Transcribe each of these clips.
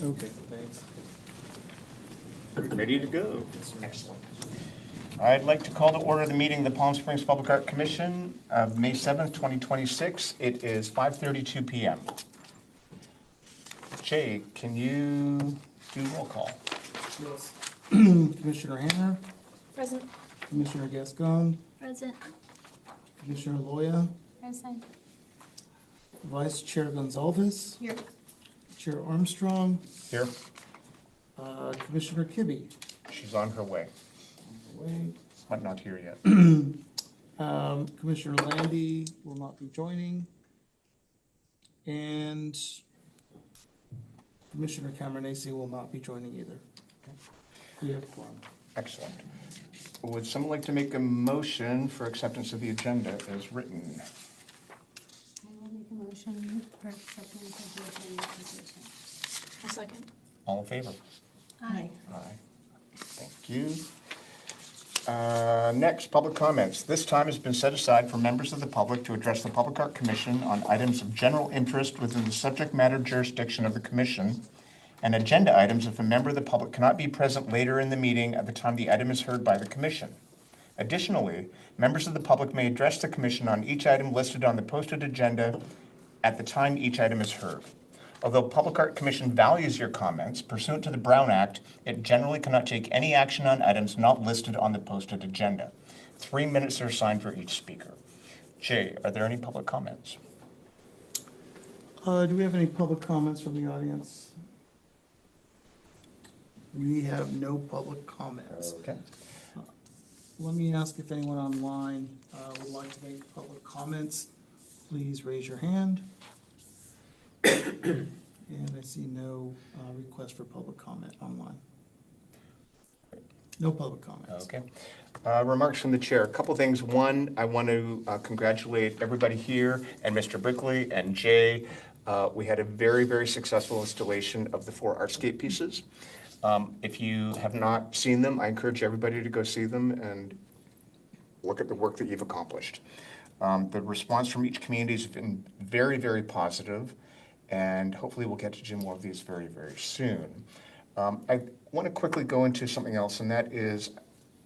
Okay, thanks. Ready to go. Excellent. I'd like to call to order the meeting of the Palm Springs Public Art Commission of May 7th, 2026. It is 5:32 p.m. Jay, can you do roll call? Yes. Commissioner Hanna, Present. Commissioner Gascon, Present. Commissioner Loya, Present. Vice Chair Gonzalez, Here. Chair Armstrong, Here. Commissioner Kibbe. She's on her way, Away. but not here yet. Commissioner Landy will not be joining. And Commissioner Cameronese will not be joining either. We have quorum. Excellent. Would someone like to make a motion for acceptance of the agenda as written? I will make a motion for acceptance of the agenda as written. A second. All in favor? Aye. Aye. Thank you. Next, public comments. This time has been set aside for members of the public to address the Public Art Commission on items of general interest within the subject matter jurisdiction of the commission, and agenda items if a member of the public cannot be present later in the meeting at the time the item is heard by the commission. Additionally, members of the public may address the commission on each item listed on the posted agenda at the time each item is heard. Although Public Art Commission values your comments, pursuant to the Brown Act, it generally cannot take any action on items not listed on the posted agenda. 3 minutes are assigned for each speaker. Jay, are there any public comments? Do we have any public comments from the audience? We have no public comments. Okay. Let me ask if anyone online would like to make public comments. Please raise your hand. And I see no request for public comment online. No public comments. Okay. Remarks from the chair. A couple things. One, I want to congratulate everybody here and Mr. Brickley and Jay. We had a very, very successful installation of the 4 Artscape pieces. If you have not seen them, I encourage everybody to go see them and look at the work that you've accomplished. The response from each community has been very, very positive, and hopefully we'll get to do more of these very, very soon. I want to quickly go into something else, and that is,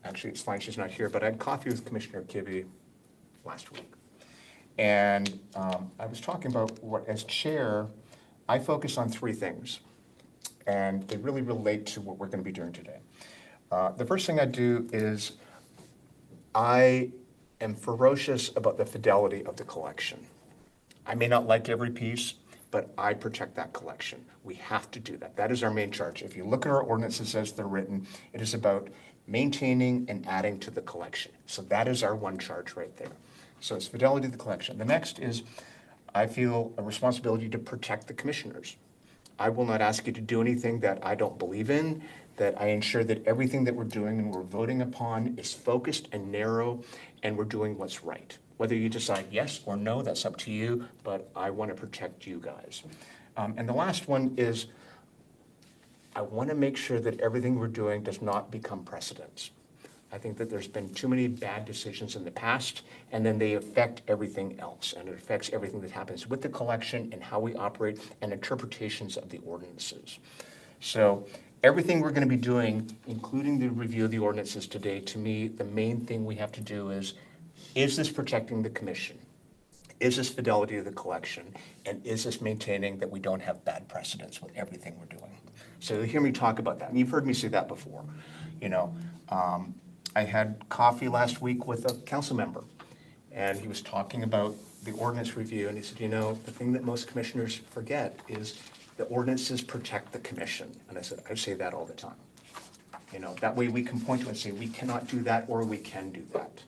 actually it's fine she's not here, but I had coffee with Commissioner Kibbe last week. And I was talking about what, as chair, I focus on 3 things, and they really relate to what we're going to be doing today. The first thing I do is I am ferocious about the fidelity of the collection. I may not like every piece, but I protect that collection. We have to do that. That is our main charge. If you look at our ordinances as they're written, it is about maintaining and adding to the collection. So that is our one charge right there. So it's fidelity of the collection. The next is I feel a responsibility to protect the commissioners. I will not ask you to do anything that I don't believe in, that I ensure that everything that we're doing and we're voting upon is focused and narrow, and we're doing what's right. Whether you decide yes or no, that's up to you, but I want to protect you guys. And the last one is I want to make sure that everything we're doing does not become precedents. I think that there's been too many bad decisions in the past, and then they affect everything else, and it affects everything that happens with the collection and how we operate and interpretations of the ordinances. So everything we're going to be doing, including the review of the ordinances today, to me, the main thing we have to do is this protecting the commission? Is this fidelity of the collection? And is this maintaining that we don't have bad precedents with everything we're doing? So you'll hear me talk about that, and you've heard me say that before. You know, I had coffee last week with a council member, and he was talking about the ordinance review, and he said, you know, the thing that most commissioners forget is the ordinances protect the commission. And I said, I say that all the time. You know, that way we can point to it and say, we cannot do that, or we can do that.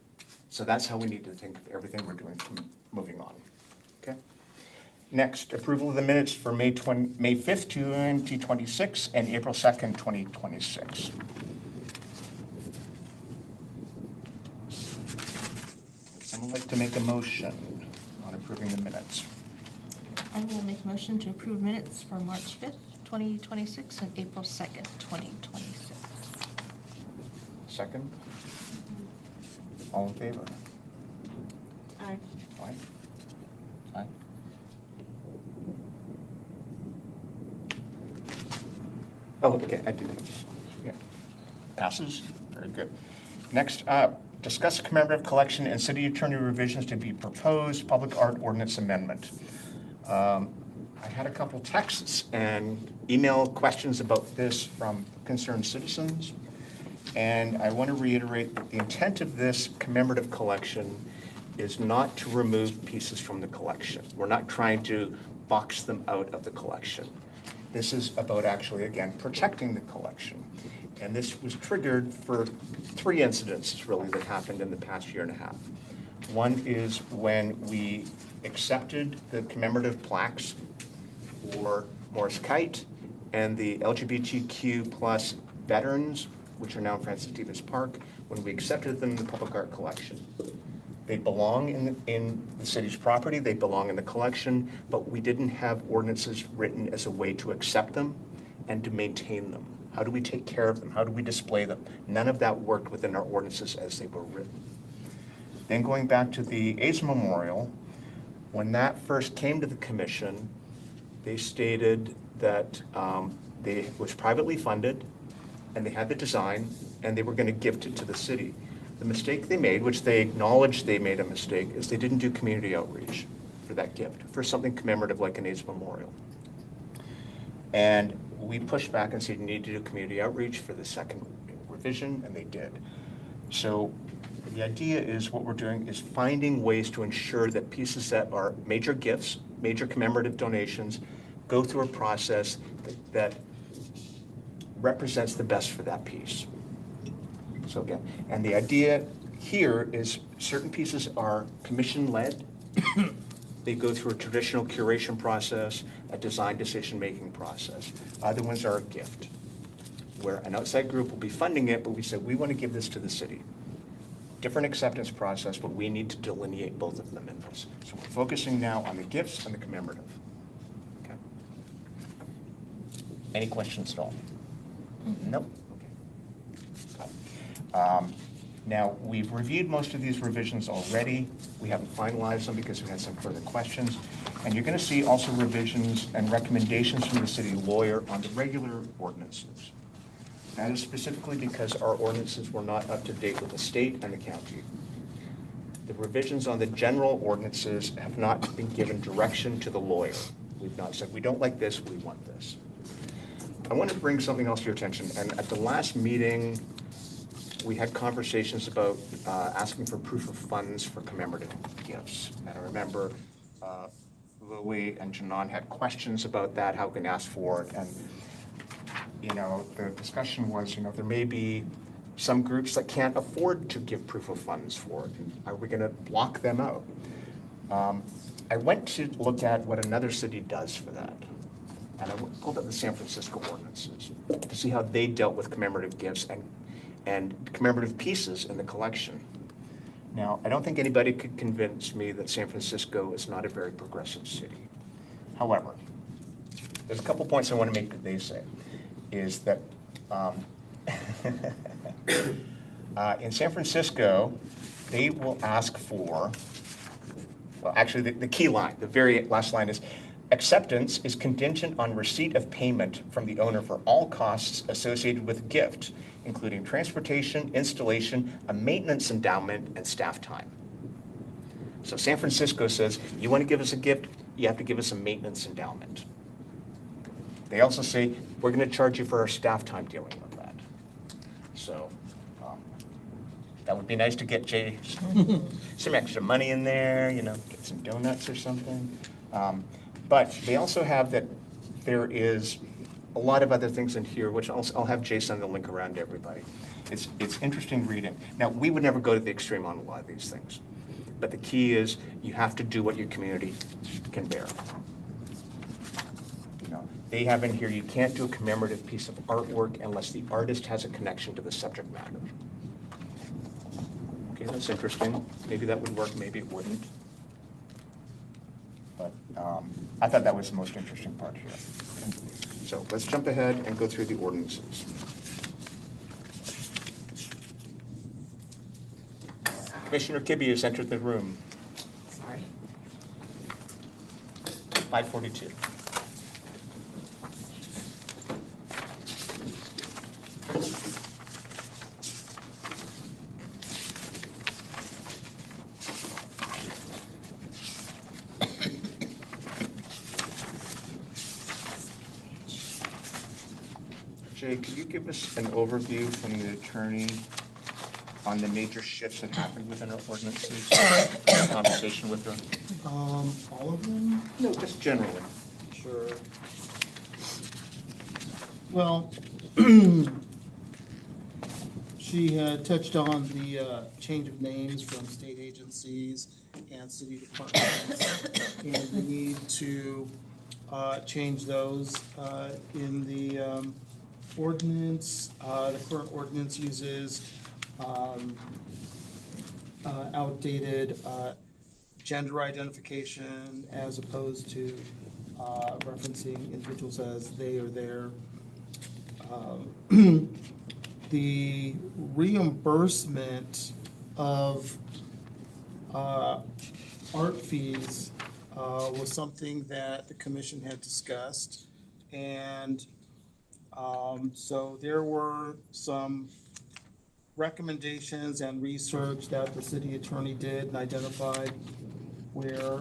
So that's how we need to think of everything we're doing from moving on. Okay. Next, approval of the minutes for May 5th, 2026 and April 2nd, 2026. Someone like to make a motion on approving the minutes? I will make a motion to approve minutes for March 5th, 2026 and April 2nd, 2026. Second? All in favor? Aye. Aye. Aye. Oh, okay, I did. Yeah. Passes, very good. Next up, discuss commemorative collection and city attorney revisions to be proposed, public art ordinance amendment. I had a couple texts and email questions about this from concerned citizens. And I want to reiterate that the intent of this commemorative collection is not to remove pieces from the collection. We're not trying to box them out of the collection. This is about actually, again, protecting the collection. And this was triggered for 3 incidents, really, that happened in the past year and a half. One is when we accepted the commemorative plaques for Morris Kite and the LGBTQ plus veterans, which are now in Francis Davis Park, when we accepted them in the public art collection. They belong in the city's property, they belong in the collection, but we didn't have ordinances written as a way to accept them and to maintain them. How do we take care of them? How do we display them? None of that worked within our ordinances as they were written. Then going back to the AIDS Memorial, when that first came to the commission, they stated that it was privately funded, and they had the design, and they were going to gift it to the city. The mistake they made, which they acknowledged they made a mistake, is they didn't do community outreach for that gift, for something commemorative like an AIDS Memorial. And we pushed back and said, you need to do community outreach for the second revision, and they did. So the idea is what we're doing is finding ways to ensure that pieces that are major gifts, major commemorative donations, go through a process that represents the best for that piece. So again, and the idea here is certain pieces are commission-led. They go through a traditional curation process, a design decision-making process. Other ones are a gift, where an outside group will be funding it, but we said, we want to give this to the city. Different acceptance process, but we need to delineate both of them in this. So we're focusing now on the gifts and the commemorative. Okay. Any questions at all? Nope. Okay. Now, we've reviewed most of these revisions already. We haven't finalized them because we had some further questions. And you're going to see also revisions and recommendations from the city lawyer on the regular ordinances. That is specifically because our ordinances were not up to date with the state and the county. The revisions on the general ordinances have not been given direction to the lawyer. We've not said, we don't like this, we want this. I want to bring something else to your attention. And at the last meeting, we had conversations about asking for proof of funds for commemorative gifts. And I remember Louis and Janon had questions about that, how we can ask for it. And, you know, the discussion was, you know, there may be some groups that can't afford to give proof of funds for it. Are we going to block them out? I went to look at what another city does for that. And I pulled up the San Francisco ordinances to see how they dealt with commemorative gifts and commemorative pieces in the collection. Now, I don't think anybody could convince me that San Francisco is not a very progressive city. However, there's a couple points I want to make that they say, is that in San Francisco, they will ask for, well, actually the key line, the very last line is, acceptance is contingent on receipt of payment from the owner for all costs associated with gift, including transportation, installation, a maintenance endowment, and staff time. So San Francisco says, you want to give us a gift, you have to give us a maintenance endowment. They also say, we're going to charge you for our staff time dealing with that. So that would be nice to get Jay some extra money in there, you know, get some donuts or something. But they also have that there is a lot of other things in here, which I'll have Jay send the link around to everybody. It's interesting reading. Now, we would never go to the extreme on a lot of these things. But the key is you have to do what your community can bear. You know, they have in here, you can't do a commemorative piece of artwork unless the artist has a connection to the subject matter. Okay, that's interesting. Maybe that would work, maybe it wouldn't. But I thought that was the most interesting part here. Okay. So let's jump ahead and go through the ordinances. Commissioner Kibbe has entered the room. Sorry. 542. Jay, could you give us an overview from the attorney on the major shifts that happened within our ordinances? Conversation with her? All of them? No, just generally. Sure. Well, she had touched on the change of names from state agencies and city departments, and the need to change those in the ordinance. The current ordinance uses outdated gender identification as opposed to referencing individuals as they or their. The reimbursement of art fees was something that the commission had discussed. And so there were some recommendations and research that the city attorney did and identified where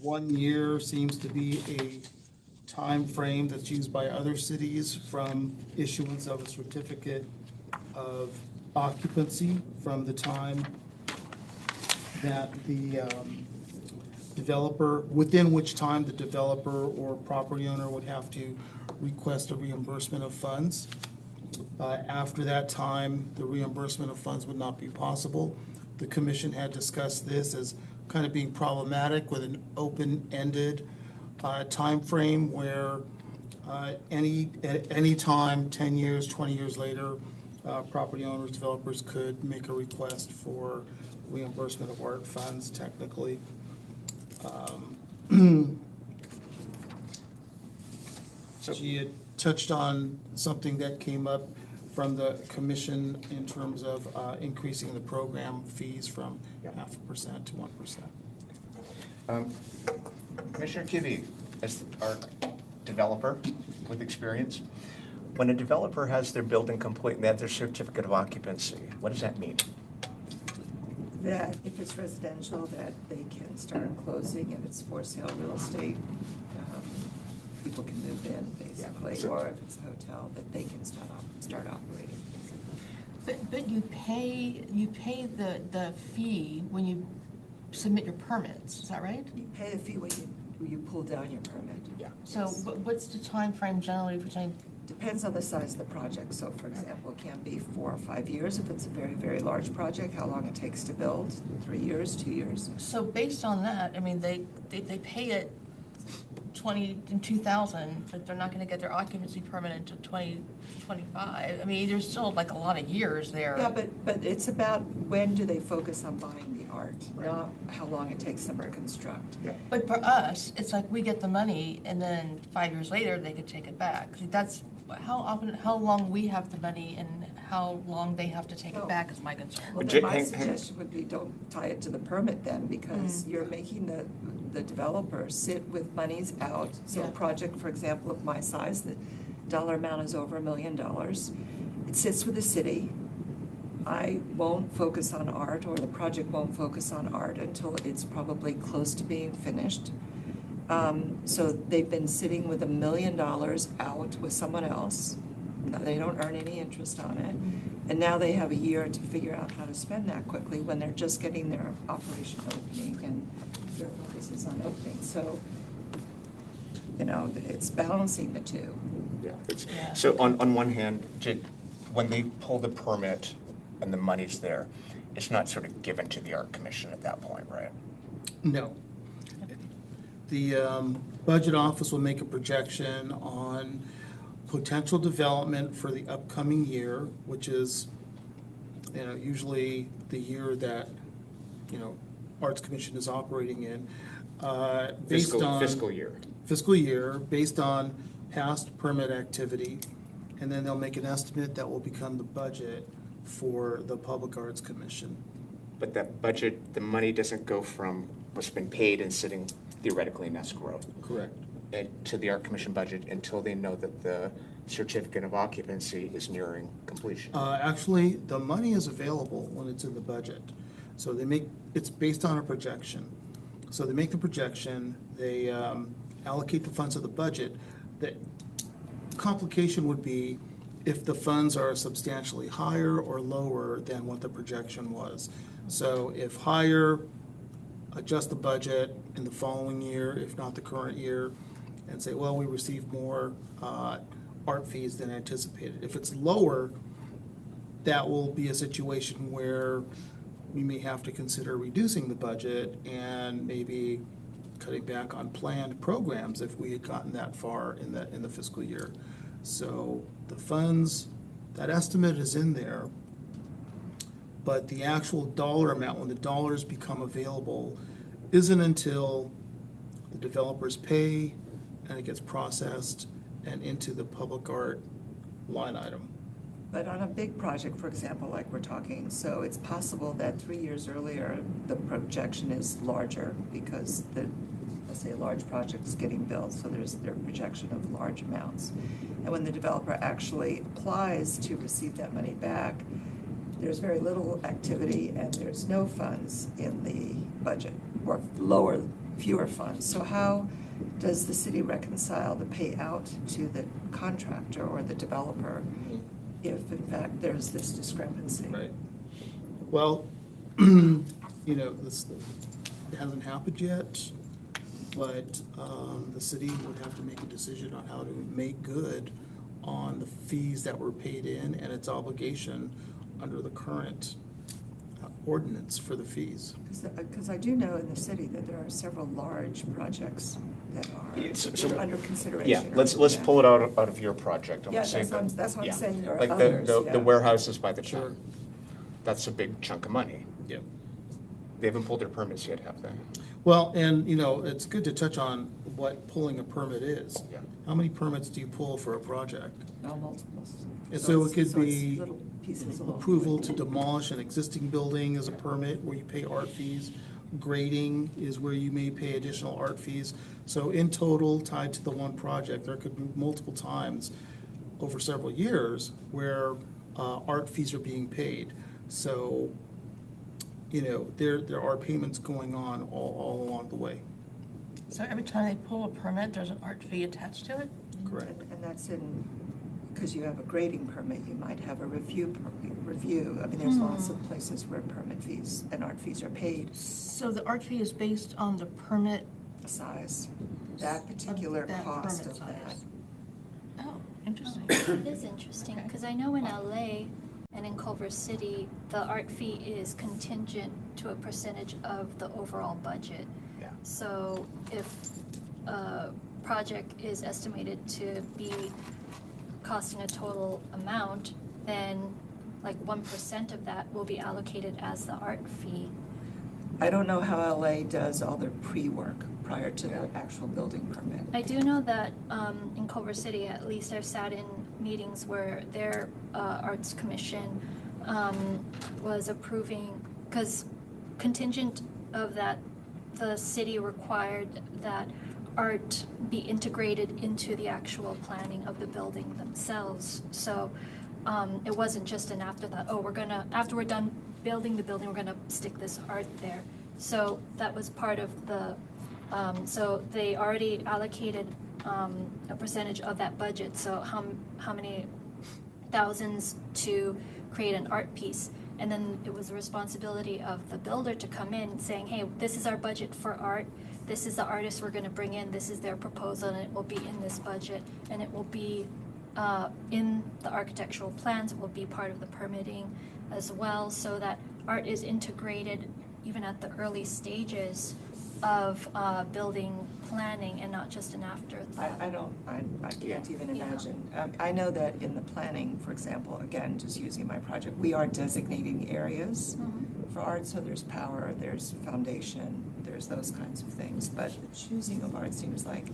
1 year seems to be a time frame that's used by other cities from issuance of a certificate of occupancy from the time that the developer, within which time the developer or property owner would have to request a reimbursement of funds. After that time, the reimbursement of funds would not be possible. The commission had discussed this as kind of being problematic with an open-ended time frame where at any time, 10 years, 20 years later, property owners, developers could make a request for reimbursement of art funds technically. She had touched on something that came up from the commission in terms of increasing the program fees from 0.5% to 1%. Commissioner Kivy, as our developer with experience, when a developer has their building complete and they have their certificate of occupancy, what does that mean? That if it's residential, that they can start closing. If it's for sale real estate, people can move in basically. So- Or if it's a hotel, that they can start operating. But you pay the fee when you submit your permits, is that right? You pay a fee when you pull down your permit. Yeah. So what's the time frame generally between? Depends on the size of the project. So for example, it can be 4 or 5 years if it's a very, very large project, how long it takes to build, 3 years, 2 years. So based on that, I mean, they pay it 2000, but they're not gonna get their occupancy permit until 2025. I mean, there's still like a lot of years there. Yeah, but it's about when do they focus on buying the art, not how long it takes them to construct. Yeah. But for us, it's like we get the money and then 5 years later, they could take it back. That's how long we have the money and how long they have to take it back is my concern. Well, Jay, then my hang- suggestion would be don't tie it to the permit then, because you're making the developer sit with monies out. So a Yeah. project, for example, of my size, the dollar amount is over $1 million. It sits with the city. I won't focus on art, or the project won't focus on art until it's probably close to being finished. So they've been sitting with $1 million out with someone else. Now, they don't earn any interest on it. And now they have a year to figure out how to spend that quickly when they're just getting their operation opening and their focus is on opening. So, it's balancing the two. Yeah. Yeah. So on one hand, Jay, when they pull the permit and the money's there, it's not sort of given to the art commission at that point, right? No. The budget office will make a projection on potential development for the upcoming year, which is, usually the year that, Arts Commission is operating in. Based on Fiscal year. fiscal year, based on past permit activity, and then they'll make an estimate that will become the budget for the Public Arts Commission. But that budget, the money doesn't go from what's been paid and sitting theoretically in escrow Correct. to the art commission budget until they know that the certificate of occupancy is nearing completion. Actually, the money is available when it's in the budget. So it's based on a projection. So they make the projection, they allocate the funds of the budget. complication would be if the funds are substantially higher or lower than what the projection was. So if higher, adjust the budget in the following year, if not the current year, and say, well, we received more art fees than anticipated. If it's lower, that will be a situation where we may have to consider reducing the budget and maybe cutting back on planned programs if we had gotten that far in the fiscal year. So the funds, that estimate is in there, but the actual dollar amount, when the dollars become available, isn't until the developers pay and it gets processed and into the public art line item. But on a big project, for example, like we're talking, so it's possible that 3 years earlier, the projection is larger because let's say a large project is getting built, so there's their projection of large amounts. And when the developer actually applies to receive that money back, there's very little activity and there's no funds in the budget, or fewer funds. So how does the city reconcile the payout to the contractor or the developer if in fact there's this discrepancy? Right. Well, you know, this, it hasn't happened yet, but the city would have to make a decision on how to make good on the fees that were paid in and its obligation under the current ordinance for the fees. Because I do know in the city that there are several large projects that are under consideration. Yeah, let's pull it out of your project. Yeah, that's what I'm yeah. saying, there are Like others, the yeah. warehouses by the Sure. town. That's a big chunk of money. Yep. They haven't pulled their permits yet, have they? Well, and, you know, it's good to touch on what pulling a permit is. Yeah. How many permits do you pull for a project? No, multiples. And so it could it's be little pieces along the approval way. to demolish an existing building is a permit where you pay art fees. Grading is where you may pay additional art fees. So in total, tied to the one project, there could be multiple times over several years where art fees are being paid. So, you know, there are payments going on all along the way. So every time they pull a permit, there's an art fee attached to it? Correct. And that's because you have a grading permit, you might have a review. I mean, there's lots of places where permit fees and art fees are paid. So the art fee is based on the permit Size, that particular that cost permit of that. size. Oh, interesting. It is interesting, because I know in LA and in Culver City, the art fee is contingent to a percentage of the overall budget. Yeah. So if a project is estimated to be costing a total amount, then like 1% of that will be allocated as the art fee. I don't know how LA does all their pre-work prior to the actual building permit. I do know that in Culver City, at least I've sat in meetings where their arts commission was approving, because contingent of that, the city required that art be integrated into the actual planning of the building themselves. So it wasn't just an afterthought, oh, after we're done building the building, we're gonna stick this art there. So that was part of the, so they already allocated a percentage of that budget. So how many thousands to create an art piece. And then it was the responsibility of the builder to come in saying, hey, this is our budget for art. This is the artist we're gonna bring in. This is their proposal, and it will be in this budget. And it will be in the architectural plans. It will be part of the permitting as well, so that art is integrated even at the early stages of building planning and not just an afterthought. I can't even Yeah. imagine. I know that in the planning, for example, again, just using my project, we are designating areas for art, so there's power, there's foundation, there's those kinds of things, but the choosing of art seems like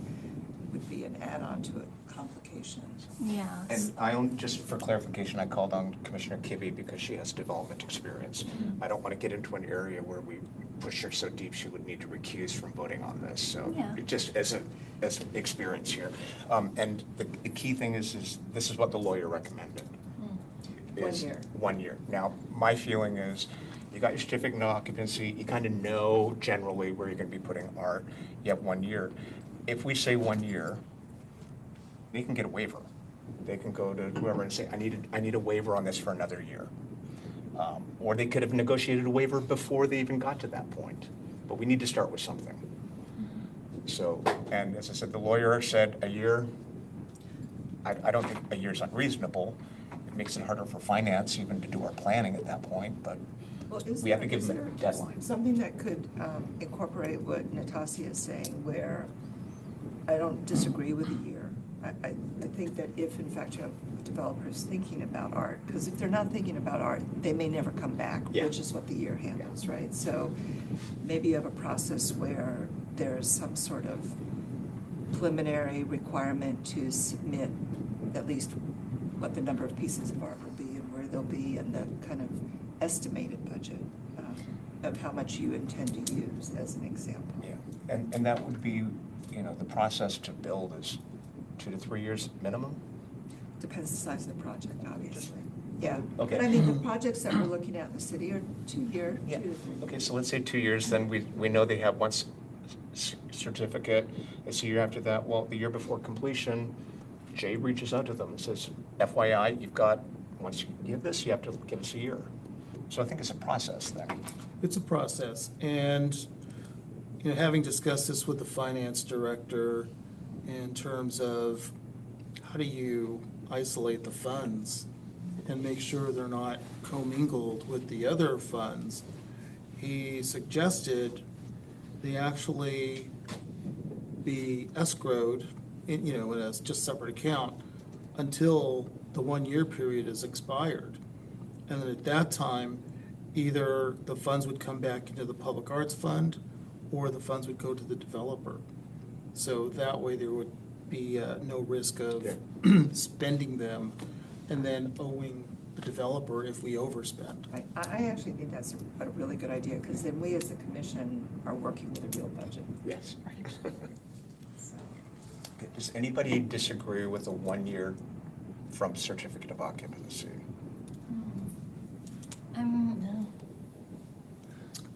would be an add-on to a complication. Yeah. And just for clarification, I called on Commissioner Kibbe because she has development experience. I don't want to get into an area where we push her so deep she would need to recuse from voting on this. So Yeah. just as an experience here. And the key thing is this is what the lawyer recommended. 1 year. 1 year. Now, my feeling is you got your certificate of occupancy, you kind of know generally where you're going to be putting art. You have 1 year. If we say 1 year, they can get a waiver. 1 year. Now, my feeling is you got your certificate of occupancy, you kind of know generally where you're going to be putting art. You have 1 year. If we say 1 year, they can get a waiver. They can go to whoever and say, I need a waiver on this for another year. Or they could have negotiated a waiver before they even got to that point. But we need to start with something. So, and as I said, the lawyer said a year. I don't think a year is unreasonable. It makes it harder for finance even to do our planning at that point, but Well, is we have to there- give is them a there deadline. Something that could incorporate what Natasha is saying, where I don't disagree with a year. I think that if in fact you have developers thinking about art, because if they're not thinking about art, they may never come back, Yeah. which is what the year handles, right? So maybe you have a process where there's some sort of preliminary requirement to submit at least what the number of pieces of art will be and where they'll be, and the kind of estimated budget of how much you intend to use, as an example. Yeah, and that would be, the process to build is 2 to 3 years minimum? Depends the size of the project, obviously. Yeah. Okay. But I mean, the projects that we're looking at in the city are 2 year, Yeah. 2 to 3 years. Okay, so let's say 2 years, then we know they have one certificate. It's a year after that. Well, the year before completion, Jay reaches out to them and says, FYI, once you give this, you have to give us a year. So I think it's a process then. It's a process, and, having discussed this with the finance director in terms of how do you isolate the funds and make sure they're not commingled with the other funds, he suggested they actually be escrowed in a just separate account until the 1-year period is expired. And then at that time, either the funds would come back into the Public Arts Fund or the funds would go to the developer. So that way there would be no risk of spending them and then owing the developer if we overspend. I actually think that's a really good idea, because then we as a commission are working with a real budget. Yes. So, Does anybody disagree with a 1 year from certificate of occupancy? No.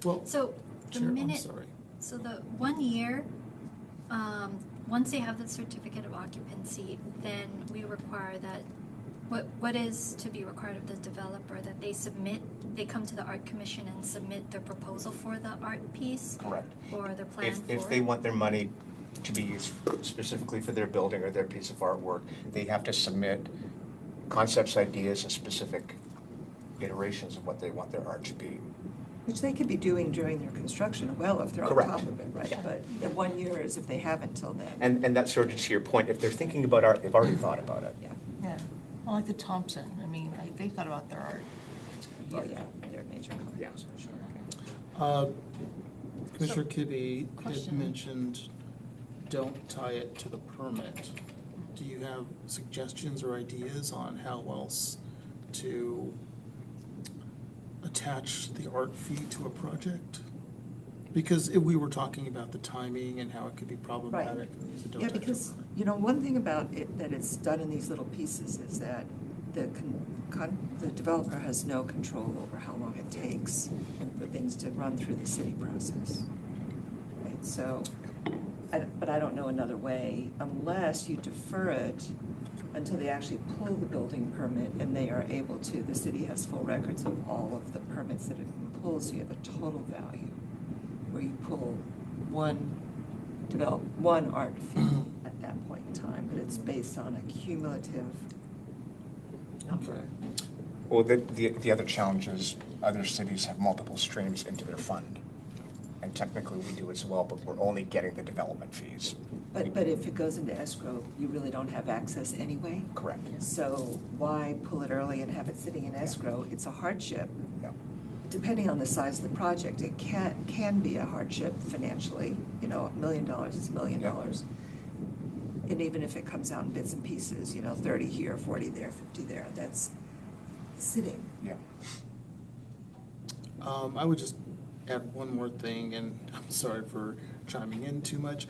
Well, So the Chair, I'm minute, sorry. so the 1 year, once they have the certificate of occupancy, then we require that, what is to be required of the developer, that they come to the art commission and submit their proposal for the art piece? Correct. Or their plan for it? If they want their money to be used specifically for their building or their piece of artwork, they have to submit concepts, ideas, and specific iterations of what they want their art to be. which they could be doing during their construction well, if they're on Correct. top of it, right? Yeah. But the 1 year is if they haven't till then. And that's sort of to your point, if they're thinking about art, they've already thought about it. Yeah, Yeah, well, like the Thompson, they thought about their art. well, yeah, they're major Yeah. companies, for sure. Commissioner Kibbe had Question. mentioned, don't tie it to the permit. Do you have suggestions or ideas on how else to attach the art fee to a project? Because if we were talking about the timing and how it could be problematic. so don't Yeah, touch the because, permit. one thing about it, that it's done in these little pieces, is that the developer has no control over how long it takes for things to run through the city process. Right, so, but I don't know another way, unless you defer it until they actually pull the building permit and they are able to, the city has full records of all of the permits that have been pulled, so you have a total value, where you pull one art fee at that point in time, but it's based on a cumulative number. Okay. Well, the other challenge is other cities have multiple streams into their fund. And technically we do as well, but we're only getting the development fees. But if it goes into escrow, you really don't have access anyway. Correct. So why pull it early and have it sitting in escrow? It's a hardship. Yeah. Depending on the size of the project, it can be a hardship financially. $1 million is $1 million. Yeah. And even if it comes out in bits and pieces, 30 here, 40 there, 50 there, that's sitting. Yeah. I would just add one more thing, and I'm sorry for chiming in too much.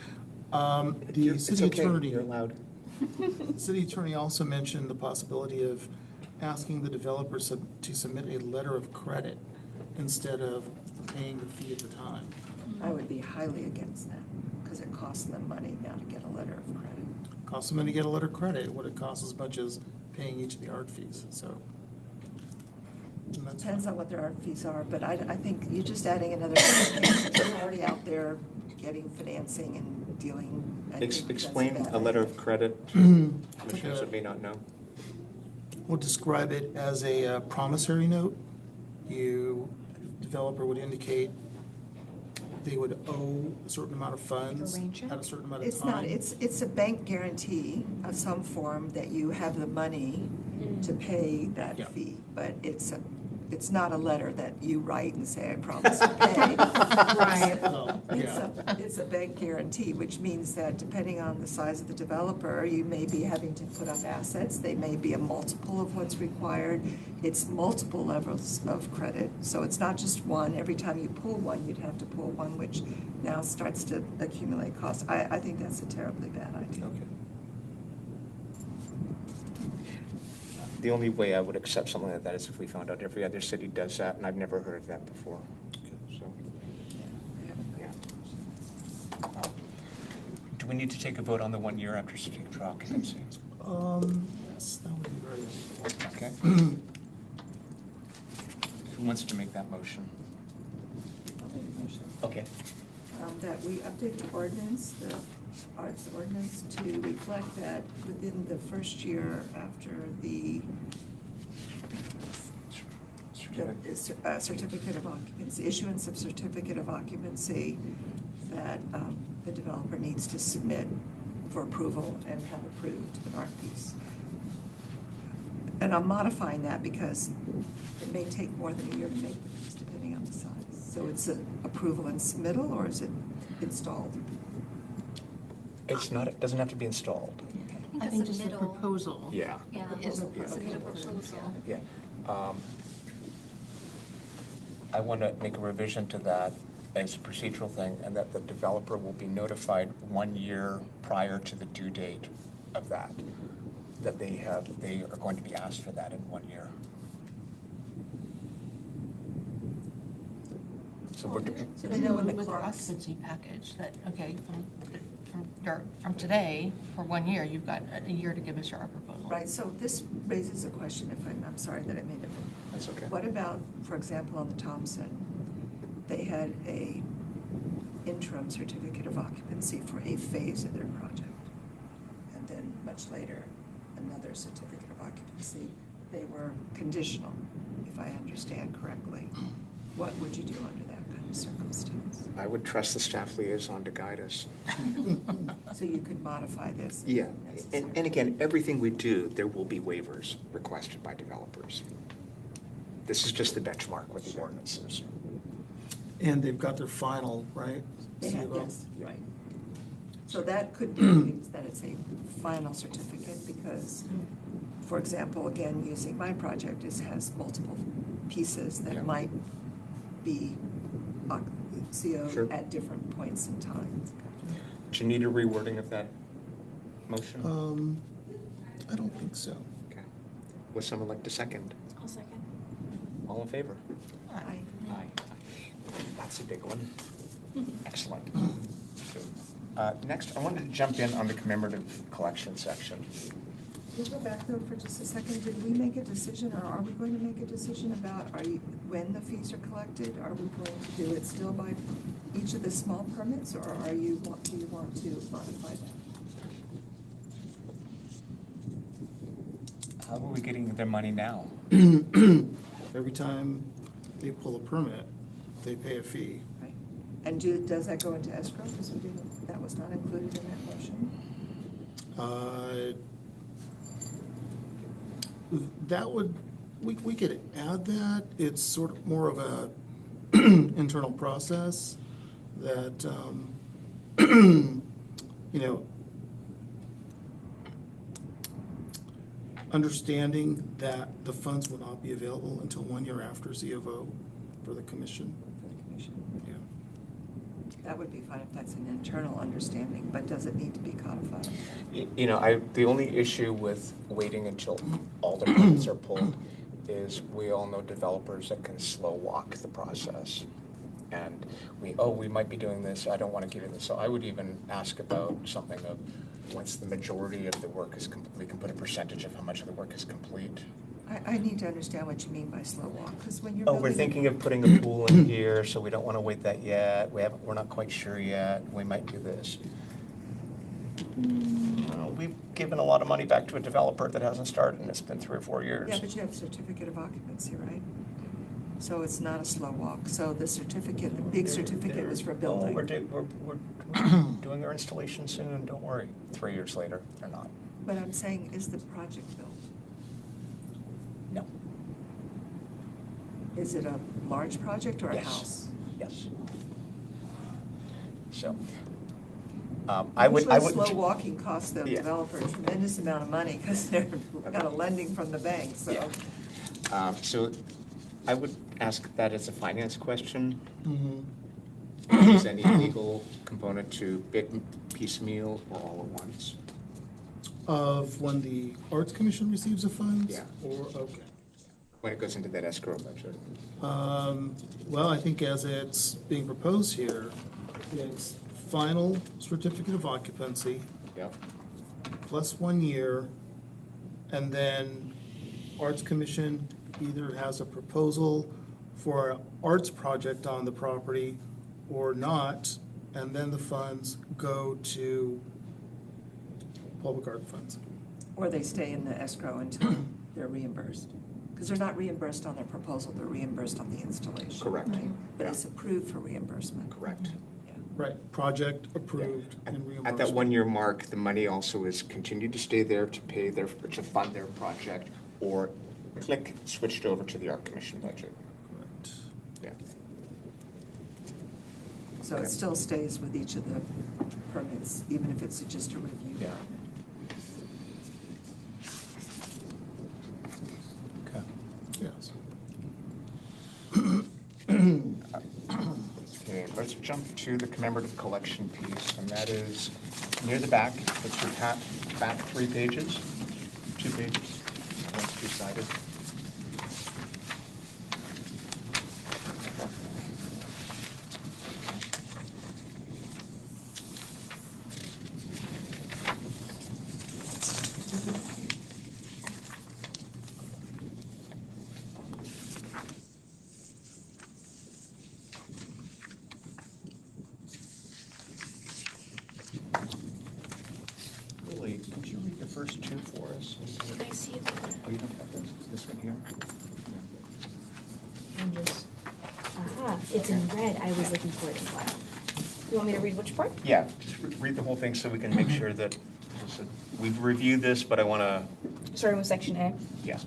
The city attorney. You're allowed. The city attorney also mentioned the possibility of asking the developer to submit a letter of credit instead of paying the fee at the time. I would be highly against that, because it costs them money now to get a letter of credit. costs them money to get a letter of credit. It wouldn't cost as much as paying each of the art fees, so. and that's Depends fine. on what their art fees are, but I think you're just adding another, they're already out there getting financing and dealing. I think that's Explain bad a letter idea. of credit, commissioners that may not know. We'll describe it as a promissory note. Developer would indicate they would owe a certain amount of funds arrangement? at a certain amount of It's time. not, it's a bank guarantee of some form that you have the money to pay that Yeah. fee, but it's not a letter that you write and say, I promise to pay. Right. So, yeah. It's a bank guarantee, which means that depending on the size of the developer, you may be having to put up assets. They may be a multiple of what's required. It's multiple levels of credit. So it's not just one. Every time you pull one, you'd have to pull one, which now starts to accumulate costs. I think that's a terribly bad idea. Okay. The only way I would accept something like that is if we found out every other city does that, and I've never heard of that before. So, yeah. Do we need to take a vote on the 1 year after certificate of occupancy? Yes, that would be very helpful. Okay. Who wants to make that motion? I'll make a motion. Okay. That we update the ordinance, the arts ordinance, to reflect that within the first year after the certificate of occupancy, issuance of certificate of occupancy, that the developer needs to submit for approval and have approved an art piece. And I'm modifying that because it may take more than a year to make the piece, depending on the size. So it's an approval and submittal, or is it installed? It's not, it doesn't have to be installed. I think just the middle. proposal. Yeah. Yeah, Is- submit a proposal. Yeah. I want to make a revision to that as a procedural thing, and that the developer will be notified 1 year prior to the due date of that, that they are going to be asked for that in 1 year. So we're, So they know when the With our clocks. occupancy package, that, okay, from today, for 1 year, you've got a year to give us your art proposal. Right, so this raises a question, if I'm sorry that I made it. that's okay. What about, for example, on the Thompson, they had a interim certificate of occupancy for a phase of their project. And then much later, another certificate of occupancy. They were conditional, if I understand correctly. What would you do under that kind of circumstance? I would trust the staff liaison to guide us. So you could modify this? if Yeah, necessary. and again, everything we do, there will be waivers requested by developers. This is just the benchmark with the ordinances. And they've got their final, right? They have, CFO? yes, right. So that could be means that it's a final certificate because, for example, again, using my project, it has multiple pieces Yeah. that might be Sure. CO'd at different points in time. Do you need a rewording of that motion? I don't think so. Okay. Would someone like to second? I'll second. All in favor? Aye. Aye. That's a big one. Excellent. Next, I wanted to jump in on the commemorative collection section. Can we go back though for just a second? Did we make a decision, or are we going to make a decision about, when the fees are collected? Are we going to do it still by each of the small permits, or do you want to modify that? How are we getting their money now? Every time they pull a permit, they pay a fee. Right. And does that go into escrow? Because that was not included in that motion. That would, we could add that. It's sort of more of a internal process that, understanding that the funds will not be available until 1 year after C of O for the commission. For the commission. Yeah. That would be fine if that's an internal understanding, but does it need to be codified? The only issue with waiting until all the permits are pulled is we all know developers that can slow walk the process. And we might be doing this, I don't want to give you this. So I would even ask about something of, once the majority of the work is complete, we can put a percentage of how much of the work is complete. I need to understand what you mean by slow walk, because when you're Oh, building. we're thinking of putting a pool in here, so we don't want to wait that yet. We're not quite sure yet. We might do this. We've given a lot of money back to a developer that hasn't started, and it's been 3 or 4 years. Yeah, but you have certificate of occupancy, right? So it's not a slow walk. So the certificate, the big certificate was for building. We're doing our installation soon, don't worry. 3 years later, they're not. But I'm saying, is the project built? No. Is it a large project or a Yes. house? Yes. So, I would. Usually slow walking costs the Yeah. developer a tremendous amount of money because they're got a lending from the bank, so. Yeah. So I would ask that as a finance question. Mhm. Is any legal component to bit piecemeal or all at once? Of when the Arts Commission receives the funds? Yeah. Or, okay. When it goes into that escrow budget? Well, I think as it's being proposed here, it's final certificate of occupancy Yep. plus 1 year, and then Arts Commission either has a proposal for an arts project on the property or not, and then the funds go to public art funds. Or they stay in the escrow until they're reimbursed. Because they're not reimbursed on their proposal, they're reimbursed on the installation. Correct. right? But Yeah. it's approved for reimbursement. Correct. Yeah. Right, project approved At and at reimbursed. that 1 year mark, the money also is continued to stay there to pay their, to fund their project, or click, switched over to the Art Commission budget. Correct. Yeah. So Okay. it still stays with each of the permits, even if it's just a review. Yeah. Okay. Yes. Okay, let's jump to the commemorative collection piece, and that is near the back. It's your back 3 pages, 2 pages, one's 2-sided. Lily, could you read the first 2 for us? Can I see that? Oh, you don't have this? This one here? I'm just, it's in red, I was looking for it in black. You want me to read which part? Yeah, just read the whole thing so we can make sure that, we've reviewed this, but I want to, Starting with section A. yeah.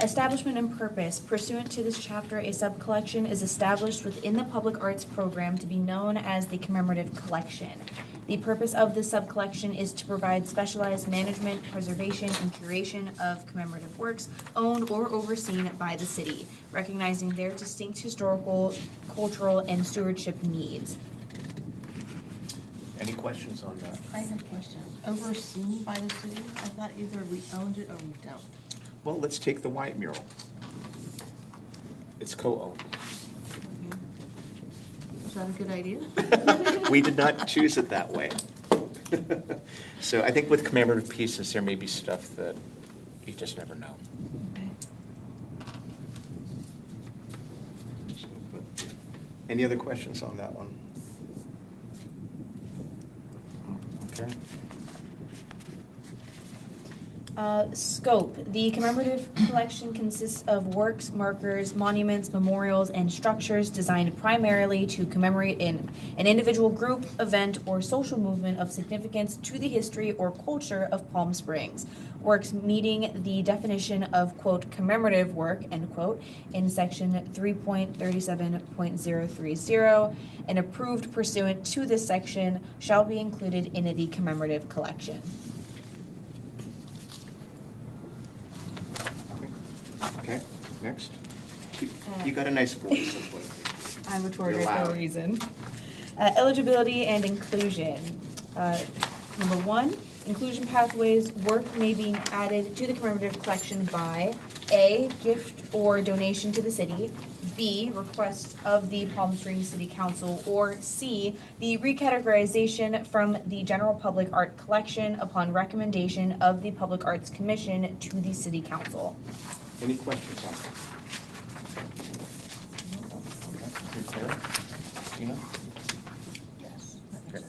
Establishment and purpose. Pursuant to this chapter, a sub-collection is established within the public arts program to be known as the commemorative collection. The purpose of this sub-collection is to provide specialized management, preservation, and curation of commemorative works owned or overseen by the city, recognizing their distinct historical, cultural, and stewardship needs. Any questions on that? I have a question. Overseen by the city? I thought either we owned it or we don't. Well, let's take the Wyatt mural. It's co-owned. Is that a good idea? We did not choose it that way. So I think with commemorative pieces, there may be stuff that you just never know. Any other questions on that one? Okay. Scope. The commemorative collection consists of works, markers, monuments, memorials, and structures designed primarily to commemorate an individual group, event, or social movement of significance to the history or culture of Palm Springs. Works meeting the definition of, quote, commemorative work, end quote, in section 3.37.030, and approved pursuant to this section shall be included in the commemorative collection. Okay, next. You got a nice voice. that's what I'm a You're tour guide for loud. a reason. Eligibility and inclusion. Number 1, inclusion pathways. Work may be added to the commemorative collection by A, gift or donation to the city, B, request of the Palm Springs City Council, or C, the recategorization from the general public art collection upon recommendation of the Public Arts Commission to the City Council. Any questions on that? Okay, pretty clear. Tina? Yes. Okay.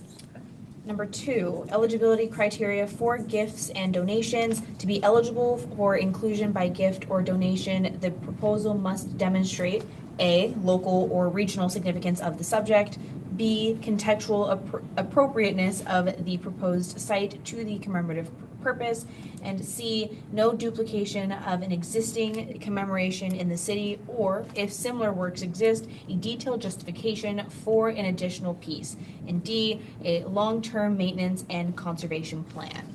Number 2, eligibility criteria for gifts and donations. To be eligible for inclusion by gift or donation, the proposal must demonstrate A, local or regional significance of the subject, B, contextual appropriateness of the proposed site to the commemorative purpose, and C, no duplication of an existing commemoration in the city, or, if similar works exist, a detailed justification for an additional piece, and D, a long-term maintenance and conservation plan.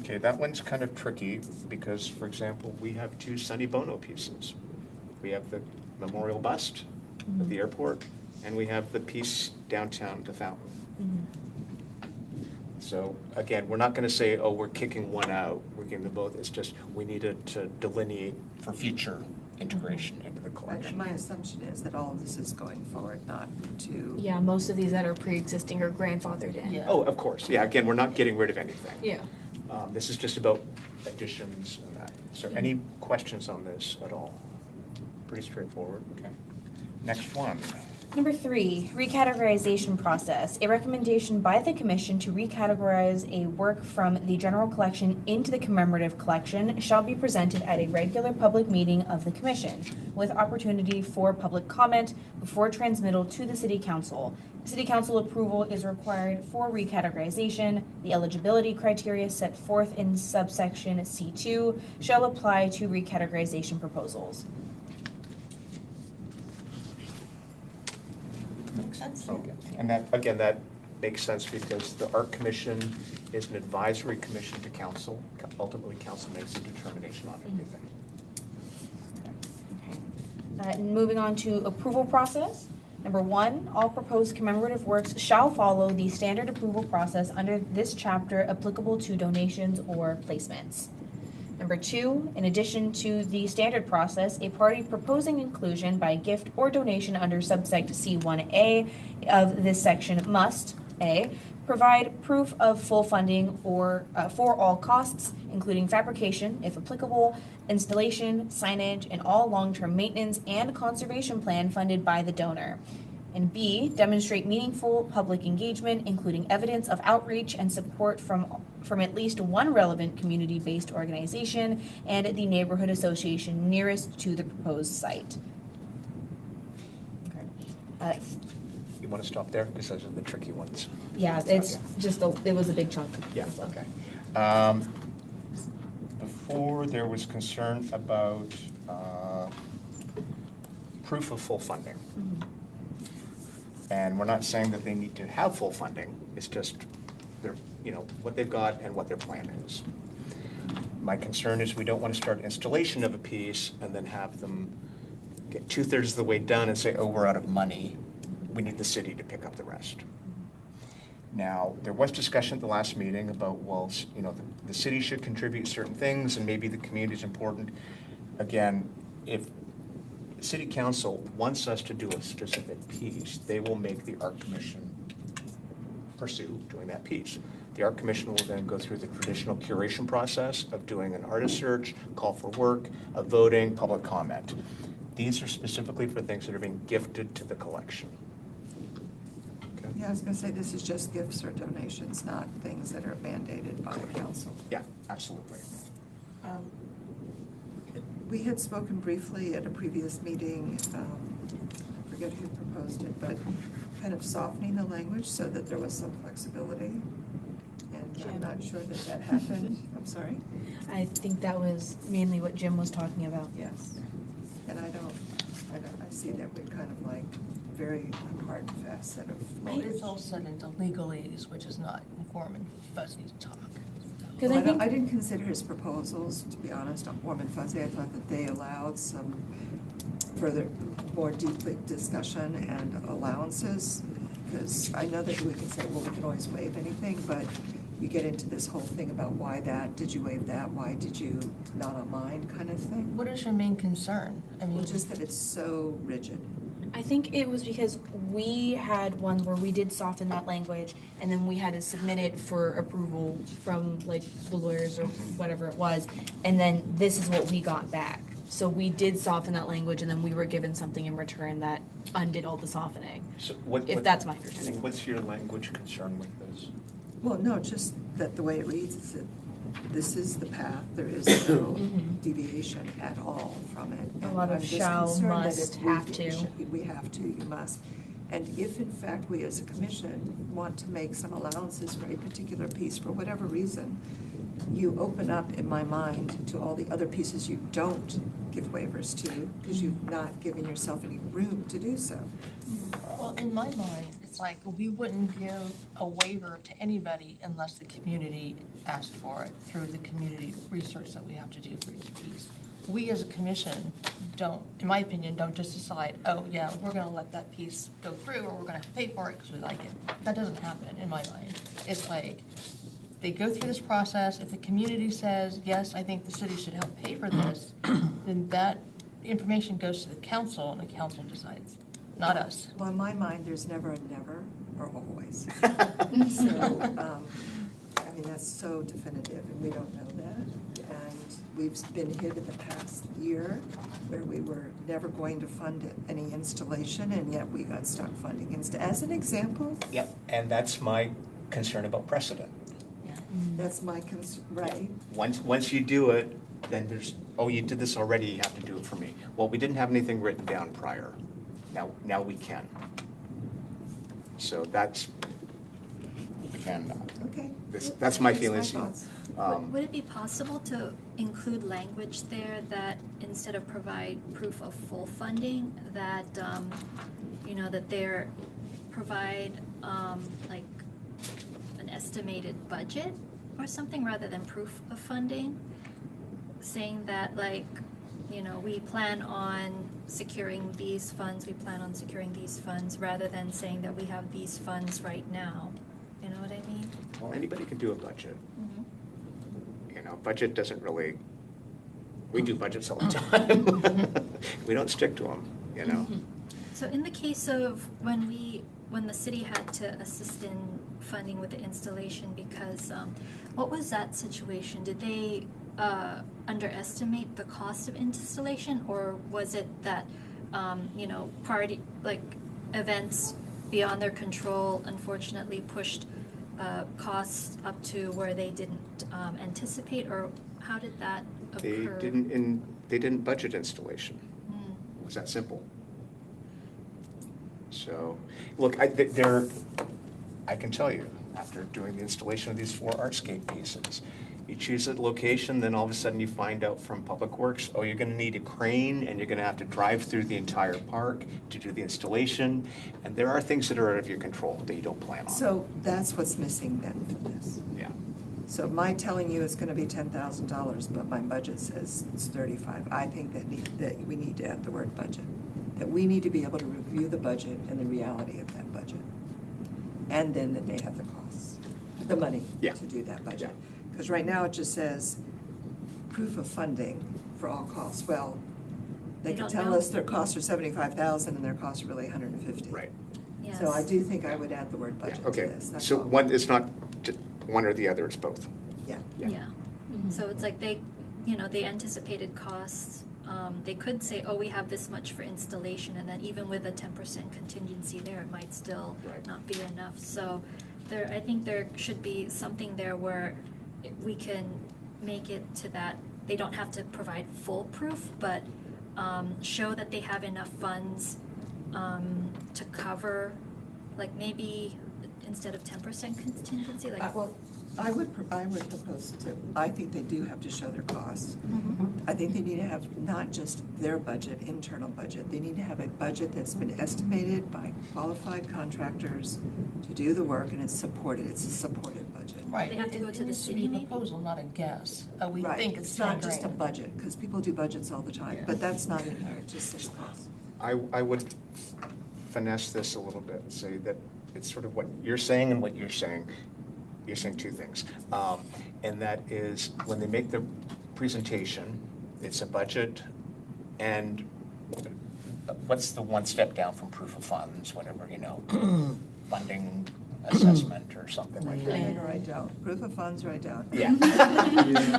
Okay, that one's kind of tricky because, for example, we have 2 Sonny Bono pieces. We have the memorial bust at the airport, and we have the piece downtown, the fountain. So again, we're not going to say, oh, we're kicking one out, we're giving them both. It's just we needed to delineate for future integration into the collection. My assumption is that all of this is going forward, not to. Yeah, most of these that are pre-existing are grandfathered in. Yeah. Oh, of course. Yeah, again, we're not getting rid of anything. Yeah. This is just about additions and that. So any questions on this at all? Pretty straightforward. Okay. Next one. Number 3, recategorization process. A recommendation by the commission to recategorize a work from the general collection into the commemorative collection shall be presented at a regular public meeting of the commission, with opportunity for public comment before transmittal to the city council. City council approval is required for recategorization. The eligibility criteria set forth in subsection C2 shall apply to recategorization proposals. Makes sense. Okay. And that, again, that makes sense because the art commission is an advisory commission to council. Ultimately, council makes a determination on everything. Moving on to approval process. Number 1, all proposed commemorative works shall follow the standard approval process under this chapter applicable to donations or placements. Number 2, in addition to the standard process, a party proposing inclusion by gift or donation under subsect C1A of this section must, A, provide proof of full funding or for all costs, including fabrication, if applicable, installation, signage, and all long-term maintenance and conservation plan funded by the donor. And B, demonstrate meaningful public engagement, including evidence of outreach and support from at least one relevant community-based organization and the neighborhood association nearest to the proposed site. Okay. You want to stop there? Because those are the tricky ones. Yeah, it's Okay. just, it was a big chunk. Yeah, okay. Before, there was concern about proof of full funding. And we're not saying that they need to have full funding, it's just their, what they've got and what their plan is. My concern is we don't want to start installation of a piece and then have them get 2/3 of the way done and say, oh, we're out of money. We need the city to pick up the rest. Now, there was discussion at the last meeting about, well, the city should contribute certain things and maybe the community is important. Again, if City Council wants us to do a specific piece, they will make the Art Commission pursue doing that piece. The Art Commission will then go through the traditional curation process of doing an artist search, call for work, of voting, public comment. These are specifically for things that are being gifted to the collection. Okay. Yeah, I was gonna say, this is just gifts or donations, not things that are mandated by the council. Yeah, absolutely. We had spoken briefly at a previous meeting, I forget who proposed it, but kind of softening the language so that there was some flexibility. And I'm not sure that that happened. I'm sorry? I think that was mainly what Jim was talking about. Yes. And I see that we're kind of like very hard and fast set of But language. it's all set into legalese, which is not warm and fuzzy talk. Because Well, I think I didn't consider his proposals, to be honest, warm and fuzzy. I thought that they allowed some further, more deep discussion and allowances. Because I know that we can say, well, we can always waive anything, but you get into this whole thing about why that, did you waive that, why did you not on mine kind of thing. What is your main concern? I mean, Well, just that it's so rigid. I think it was because we had one where we did soften that language, and then we had to submit it for approval from like the lawyers or whatever it was, and then this is what we got back. So we did soften that language, and then we were given something in return that undid all the softening, So if that's my understanding. What's your language concern with this? Well, no, just that the way it reads is that this is the path, there is no deviation at all from it. A lot of I'm just shall, concerned that must, if we- have to. We have to, you must. And if in fact we as a commission want to make some allowances for a particular piece for whatever reason, you open up, in my mind, to all the other pieces you don't give waivers to, because you've not given yourself any room to do so. well, in my mind, it's like, we wouldn't give a waiver to anybody unless the community asked for it through the community research that we have to do for each piece. We as a commission don't, in my opinion, don't just decide, oh, yeah, we're gonna let that piece go through, or we're gonna pay for it because we like it. That doesn't happen in my mind. It's like, they go through this process, if the community says, yes, I think the city should help pay for this, then that information goes to the council, and the council decides, not us. Well, in my mind, there's never a never or always. So, I mean, that's so definitive, and we don't know that. And we've been hit in the past year where we were never going to fund any installation, and yet we got stuck funding. As an example, Yep, and that's my concern about precedent. that's my concern, right? Once you do it, then there's, oh, you did this already, you have to do it for me. Well, we didn't have anything written down prior. Now we can. So that's, again, Okay. that's my That's feelings. thoughts. Would it be possible to include language there that instead of provide proof of full funding, that, that they're provide, like, an estimated budget or something rather than proof of funding? Saying that, like, we plan on securing these funds, rather than saying that we have these funds right now. You know what I mean? Well, anybody can do a budget. Mhm. Budget doesn't really, we do budgets all the time. We don't stick to them. So in the case of when the city had to assist in funding with the installation, because, what was that situation? Did they underestimate the cost of installation, or was it that, party, like, events beyond their control unfortunately pushed costs up to where they didn't anticipate, or how did that occur? They didn't budget installation. Mm. It was that simple. So, look, I can tell you, after doing the installation of these 4 Artscape pieces, you choose a location, then all of a sudden you find out from Public Works, oh, you're gonna need a crane, and you're gonna have to drive through the entire park to do the installation, and there are things that are out of your control that you don't plan on. So that's what's missing then from this. Yeah. So my telling you it's gonna be $10,000, but my budget says it's 35. I think that we need to add the word budget. That we need to be able to review the budget and the reality of that budget. And then that they have the costs, the money Yeah. to do that budget. Because right now it just says proof of funding for all costs. Well, they They can don't tell know. us their costs are 75,000 and their costs are really 150. Right. Yes. So I do think I would add the word budget to Okay, this. That's so all. it's not just one or the other, it's both. Yeah. Yeah, so it's like they anticipated costs. They could say, oh, we have this much for installation, and then even with a 10% contingency there, it might still Right. not be enough. So I think there should be something there where we can make it to that, they don't have to provide full proof, but show that they have enough funds to cover, like maybe instead of 10% contingency, like. Well, I would propose to, I think they do have to show their costs. I think they need to have not just their budget, internal budget, they need to have a budget that's been estimated by qualified contractors to do the work, and it's a supported budget. Right. They have to go to the needs city, be a maybe? proposal, not a guess. We Right. think it's not 10 just a grand. budget, because people do budgets all the time, but that's not in here, it just says costs. I would finesse this a little bit and say that it's sort of what you're saying and what you're saying. you're saying two things. And that is, when they make the presentation, it's a budget, and what's the one step down from proof of funds, whatever, funding assessment or something like that? Plan right down, proof of funds right down. Yeah.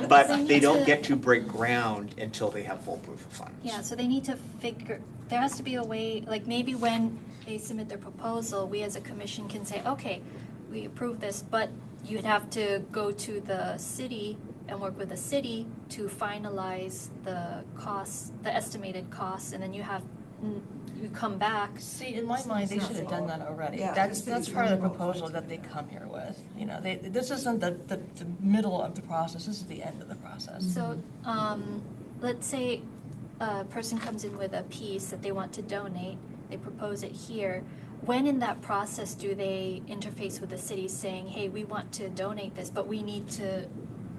But they don't get to break ground until they have full proof of funds. Yeah, so they need to figure, there has to be a way, like maybe when they submit their proposal, we as a commission can say, okay, we approve this, but you'd have to go to the city and work with the city to finalize the costs, the estimated costs, and then you come back. See, in my mind, they should have done that already. Yeah, That's the city's part of the really proposal that they come here with. This isn't the middle of the process, this is the end of the process. So, let's say a person comes in with a piece that they want to donate, they propose it here. When in that process do they interface with the city saying, hey, we want to donate this, but we need to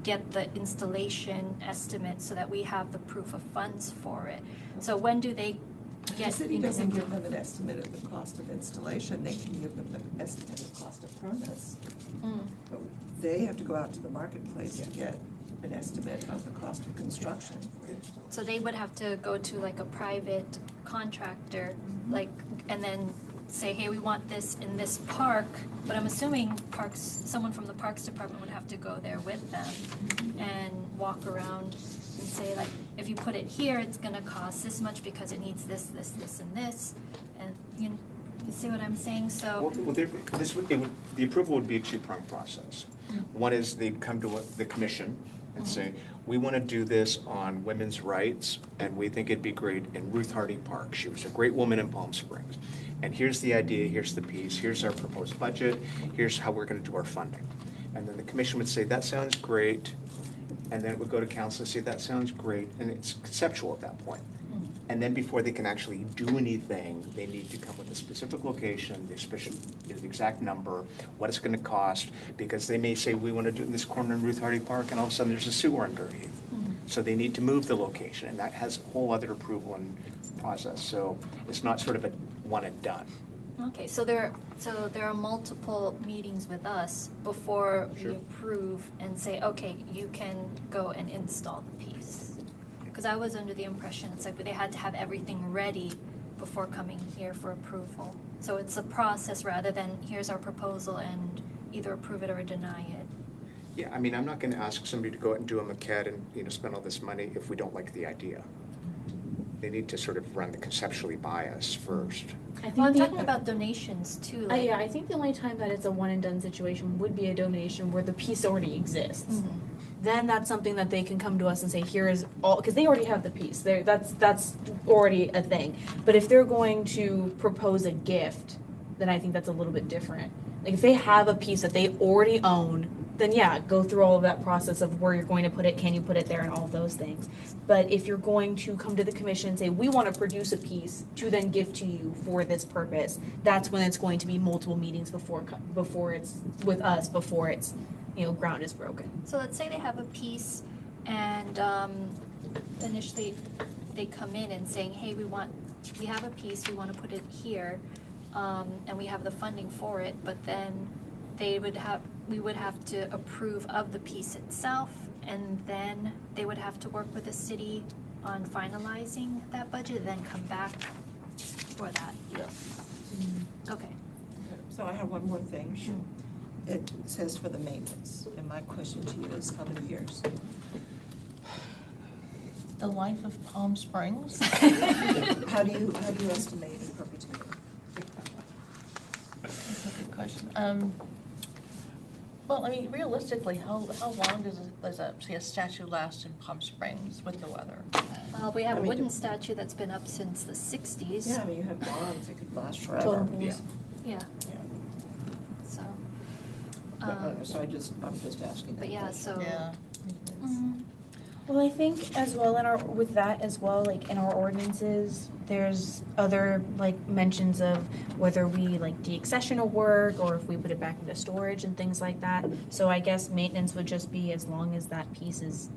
get the installation estimate so that we have the proof of funds for it? So when do they The get? city doesn't give them an estimate of the cost of installation, they can give them the estimate of the cost of permits. Mm. But they have to go out to the marketplace to get an estimate of the cost of construction. So they would have to go to like a private contractor, like, and then say, hey, we want this in this park, but I'm assuming someone from the Parks Department would have to go there with them and walk around and say, like, if you put it here, it's gonna cost this much because it needs this, this, this, and this, and you see what I'm saying? So, Well, the approval would be a two-pronged process. One is they come to the commission and say, we want to do this on women's rights, and we think it'd be great in Ruth Hardy Park. She was a great woman in Palm Springs. And here's the idea, here's the piece, here's our proposed budget, here's how we're going to do our funding. And then the commission would say, that sounds great. And then it would go to council and say, that sounds great. And it's conceptual at that point. And then before they can actually do anything, they need to come with a specific location, the exact number, what it's going to cost, because they may say, we want to do it in this corner in Ruth Hardy Park, and all of a sudden there's a sewer underneath. So they need to move the location, and that has a whole other approval and process. So it's not sort of a one and done. okay, so there are multiple meetings with us before we Sure. approve and say, okay, you can go and install the piece. Because I was under the impression it's like they had to have everything ready before coming here for approval. So it's a process rather than here's our proposal and either approve it or deny it. Yeah, I mean, I'm not going to ask somebody to go out and do a maquette and spend all this money if we don't like the idea. They need to sort of run the conceptually by us first. I think Well, I'm the- talking about donations too. Like, yeah, I think the only time that it's a one and done situation would be a donation where the piece already exists. Mhm. Then that's something that they can come to us and say, here is all, because they already have the piece. That's already a thing. But if they're going to propose a gift, then I think that's a little bit different. Like if they have a piece that they already own, then yeah, go through all of that process of where you're going to put it, can you put it there, and all of those things. But if you're going to come to the commission and say, we want to produce a piece to then give to you for this purpose, that's when it's going to be multiple meetings before it's with us, before it's, ground is broken. So let's say they have a piece and initially they come in and saying, hey, we have a piece, we want to put it here, and we have the funding for it, but then we would have to approve of the piece itself, and then they would have to work with the city on finalizing that budget, then come back for that. Yeah. Okay. So I have one more thing. It says for the maintenance, and my question to you is how many years? The life of Palm Springs? How do you estimate in perpetuity? That's a good question. Well, I mean, realistically, how long does a statue last in Palm Springs with the weather? We have I a mean, wooden statue that's been up since the 60s. Yeah, I mean, you have bonds, it could last forever. Totem poles. Yeah. So. So I'm just asking. But that yeah, question. so. Yeah. Mhm. Well, I think as well with that as well, like in our ordinances, there's other like mentions of whether we like deaccession a work or if we put it back into storage and things like that. So I guess maintenance would just be as long as that piece is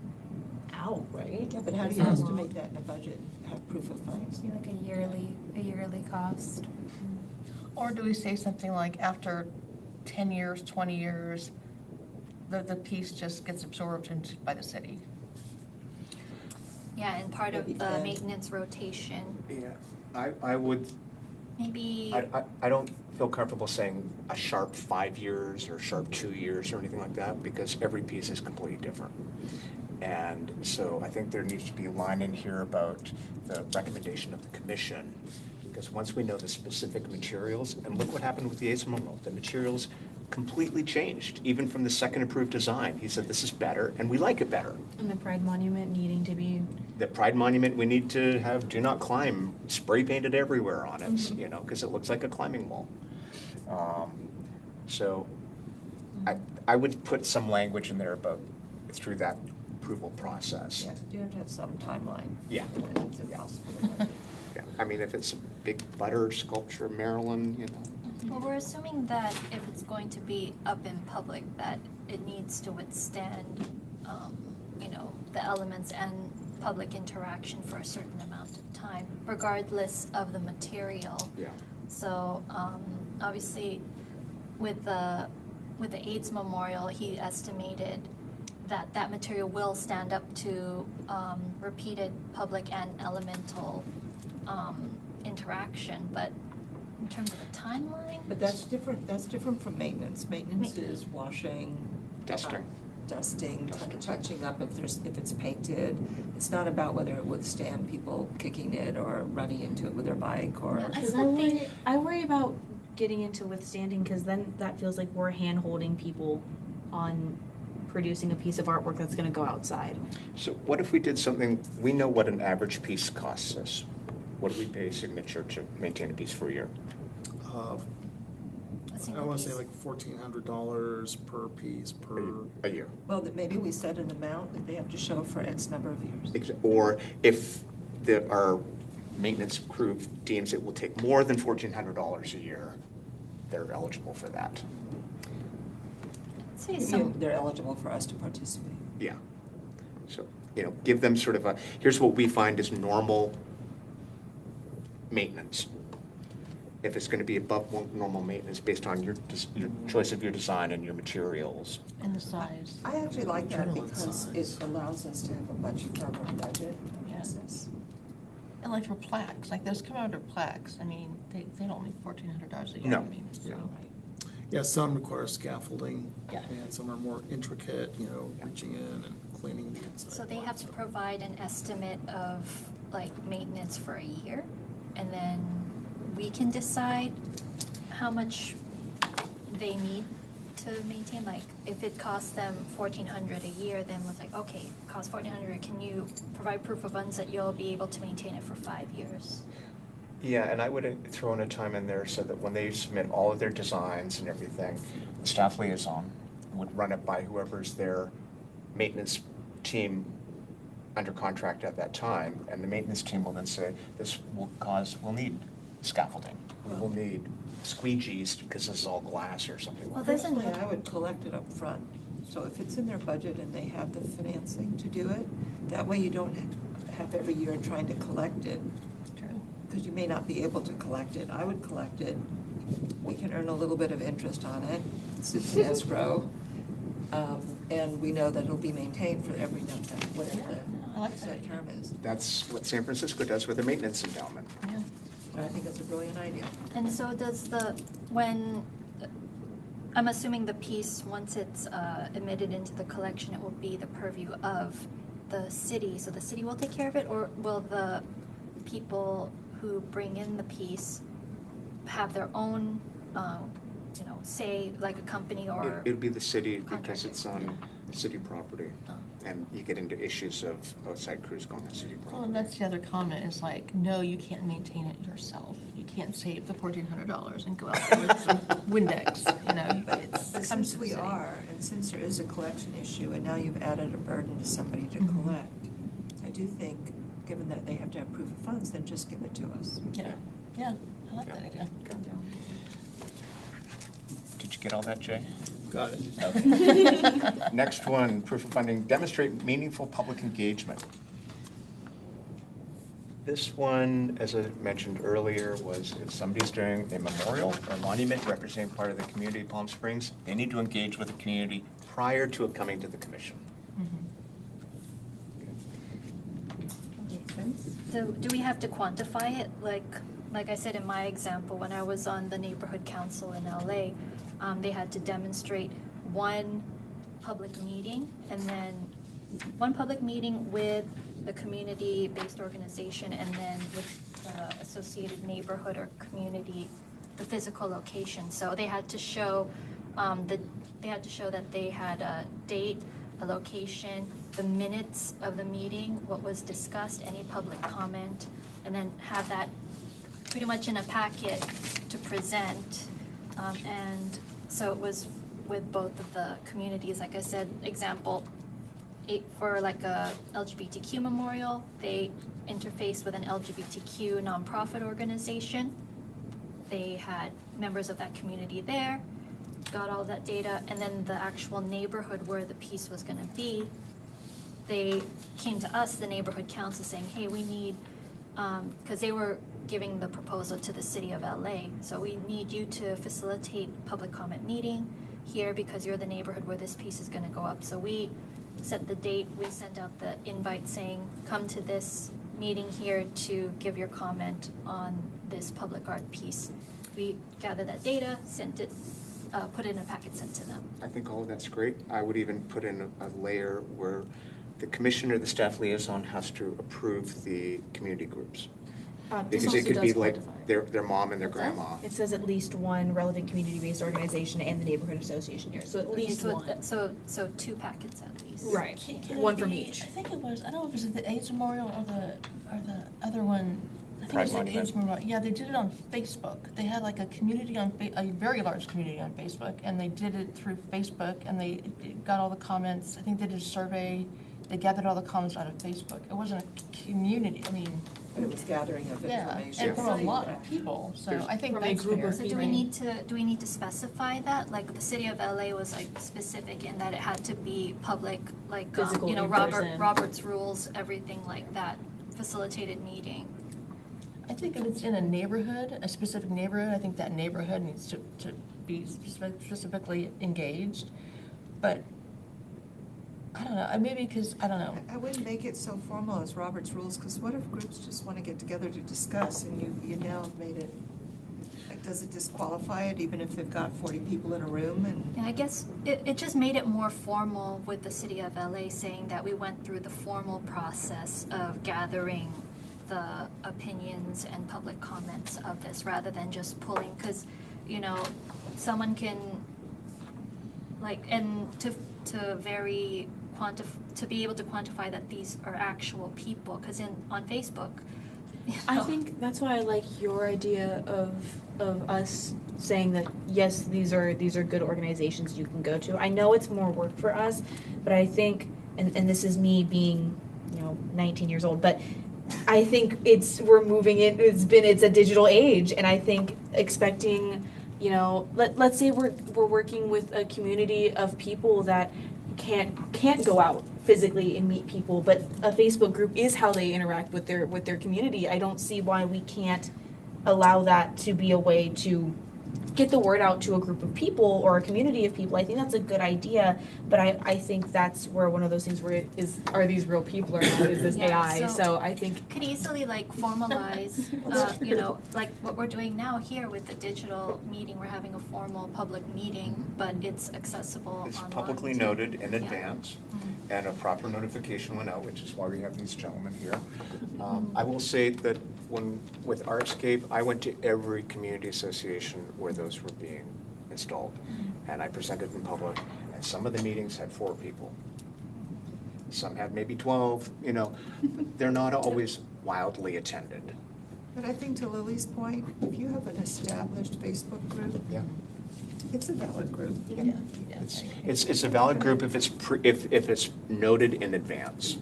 out, right? Yeah, but how do you estimate that in a budget, have proof of funds? Like a yearly cost. Or do we say something like after 10 years, 20 years, the piece just gets absorbed into, by the city. Yeah, and part of Maybe the then- maintenance rotation, Yeah, I would, maybe, I don't feel comfortable saying a sharp 5 years or sharp 2 years or anything like that, because every piece is completely different. And so I think there needs to be a line in here about the recommendation of the commission, because once we know the specific materials, and look what happened with the Ace Memorial, the materials completely changed, even from the second approved design. He said, this is better, and we like it better. And the Pride Monument needing to be, The Pride Monument, we need to have do not climb spray painted everywhere on it, you know, because it looks like a climbing wall. So I would put some language in there about through that approval process. Yeah, you have to have some timeline. Yeah. It's impossible. Yeah, I mean, if it's a big butter sculpture, Maryland, you know. well, we're assuming that if it's going to be up in public, that it needs to withstand, you know, the elements and public interaction for a certain amount of time, regardless of the material. Yeah. So, obviously, with the AIDS Memorial, he estimated that that material will stand up to repeated public and elemental interaction, but in terms of the timeline, But that's different from maintenance. Maintenance is washing. Dusting. Dusting, touching up if it's painted. It's not about whether it withstand people kicking it or running into it with their bike or. Yeah, I because still I worry about getting into withstanding, because then that feels like we're hand-holding people on producing a piece of artwork that's gonna go outside. So what if we did something, we know what an average piece costs us. What do we pay Signature to maintain a piece for a year? Uh, a I single want to say piece. like $1,400 per piece per. A year. Well, that maybe we set an amount that they have to show for X number of years. Or if our maintenance crew deems it will take more than $1,400 a year, they're eligible for that. I'd say some, They're eligible for us to participate. Yeah. So, you know, give them sort of a, here's what we find is normal maintenance. If it's going to be above normal maintenance based on your choice of your design and your materials. And the size. I actually like that Journal because size. it allows us to have a much firmer budget process. And like for plaques, like those come under plaques, I mean, they don't need $1,400 a year. No. I mean, so. Yeah. Yeah, some require scaffolding. Yeah. And some are more intricate, you know, reaching in and cleaning the inside. so they have to provide an estimate of like maintenance for a year, and then we can decide how much they need to maintain. Like if it costs them $1,400 a year, then it's like, okay, it costs $1,400, can you provide proof of funds that you'll be able to maintain it for 5 years? Yeah, and I would throw in a time in there so that when they submit all of their designs and everything, the staff liaison would run it by whoever's their maintenance team under contract at that time, and the maintenance team will then say, we'll need scaffolding, we will need squeegees because this is all glass or something Well, like there's that. Personally, I would collect it up front. So if it's in their budget and they have the financing to do it, that way you don't have every year trying to collect it, True. because you may not be able to collect it. I would collect it. We can earn a little bit of interest on it. It sits in escrow. And we know that it'll be maintained for every number, whatever I like the that set term is. That's what San Francisco does with their maintenance endowment. Yeah. I think that's a brilliant idea. And so does I'm assuming the piece, once it's admitted into the collection, it will be the purview of the city, so the city will take care of it, or will the people who bring in the piece have their own, say, like a company or? It'd be the city because Contractor. it's on city property, Oh. and you get into issues of outside crews going on city Well, property. and that's the other comment, is like, no, you can't maintain it yourself. You can't save the $1,400 and go out there with some Windex, you know, it's, But it comes since to the we city. are, and since there is a collection issue, and now you've added a burden to somebody to Mhm. collect, I do think, given that they have to have proof of funds, then just give it to us. Yeah, yeah, I like that idea. Did you get all that, Jay? Got it. Okay. Next one, proof of funding, demonstrate meaningful public engagement. This one, as I mentioned earlier, was if somebody's doing a memorial or monument representing part of the community of Palm Springs, they need to engage with the community prior to it coming to the commission. Makes sense. So do we have to quantify it? Like I said in my example, when I was on the neighborhood council in LA, they had to demonstrate one public meeting and then one public meeting with the community-based organization and then with the associated neighborhood or community, the physical location. So they had to show that they had a date, a location, the minutes of the meeting, what was discussed, any public comment, and then have that pretty much in a packet to present. And so it was with both of the communities, like I said, example, for like a LGBTQ memorial, they interfaced with an LGBTQ nonprofit organization. They had members of that community there, got all that data, and then the actual neighborhood where the piece was gonna be, they came to us, the neighborhood council, saying, hey, we need, because they were giving the proposal to the city of LA, so we need you to facilitate public comment meeting here because you're the neighborhood where this piece is gonna go up. So we set the date, we sent out the invite saying, come to this meeting here to give your comment on this public art piece. We gathered that data, sent it, put it in a packet, sent to them. I think all of that's great. I would even put in a layer where the commissioner, the staff liaison has to approve the community groups. This Because it also could be does like quantify. their mom and their grandma. It says at least one relevant community-based organization and the neighborhood association here, so at least So one. So 2 packets at least. Right, Can one it from be- each. I think it was, I don't know if it was the AIDS Memorial or the other one. I think Pride it was the Monument. AIDS Memorial. Yeah, they did it on Facebook. They had like a community on, a very large community on Facebook, and they did it through Facebook, and they got all the comments. I think they did a survey. They gathered all the comments out of Facebook. It wasn't a community, I mean, But it was gathering of yeah, information. and from a lot of people, so I think From a that's group fair. of So do we need to specify that? Like the city of LA was like specific in that it had to be public, like, Physical, you know, in person. Robert's rules, everything like that, facilitated meeting. I think if it's in a neighborhood, a specific neighborhood, I think that neighborhood needs to be specifically engaged. But, I don't know, maybe because, I don't know. I wouldn't make it so formal as Robert's rules, because what if groups just want to get together to discuss, and you now have made it, like, does it disqualify it even if they've got 40 people in a room and? And I guess it just made it more formal with the city of LA saying that we went through the formal process of gathering the opinions and public comments of this rather than just pulling, because, you know, someone can, like, and to be able to quantify that these are actual people, because on Facebook, you I know, think that's why I like your idea of us saying that, yes, these are good organizations you can go to. I know it's more work for us, but I think, and this is me being, 19 years old, but I think we're moving it, it's a digital age, and I think expecting, let's say we're working with a community of people that can't go out physically and meet people, but a Facebook group is how they interact with their community. I don't see why we can't allow that to be a way to get the word out to a group of people or a community of people. I think that's a good idea, but I think that's where one of those things where are these real people or not? Is this Yeah, AI? so- So I think could easily like formalize, like what we're doing now here with the digital meeting, we're having a formal public meeting, but it's accessible It's online. publicly too. noted in Yeah. advance, Mhm. and a proper notification went out, which is why we have these gentlemen here. I will say that with Artscape, I went to every community association where those were being installed, and I presented in public, and some of the meetings had 4 people. Some had maybe 12, they're not always wildly attended. But I think to Lily's point, if you have an established Facebook group, Yeah. it's a valid group. It's a valid group if it's noted in advance.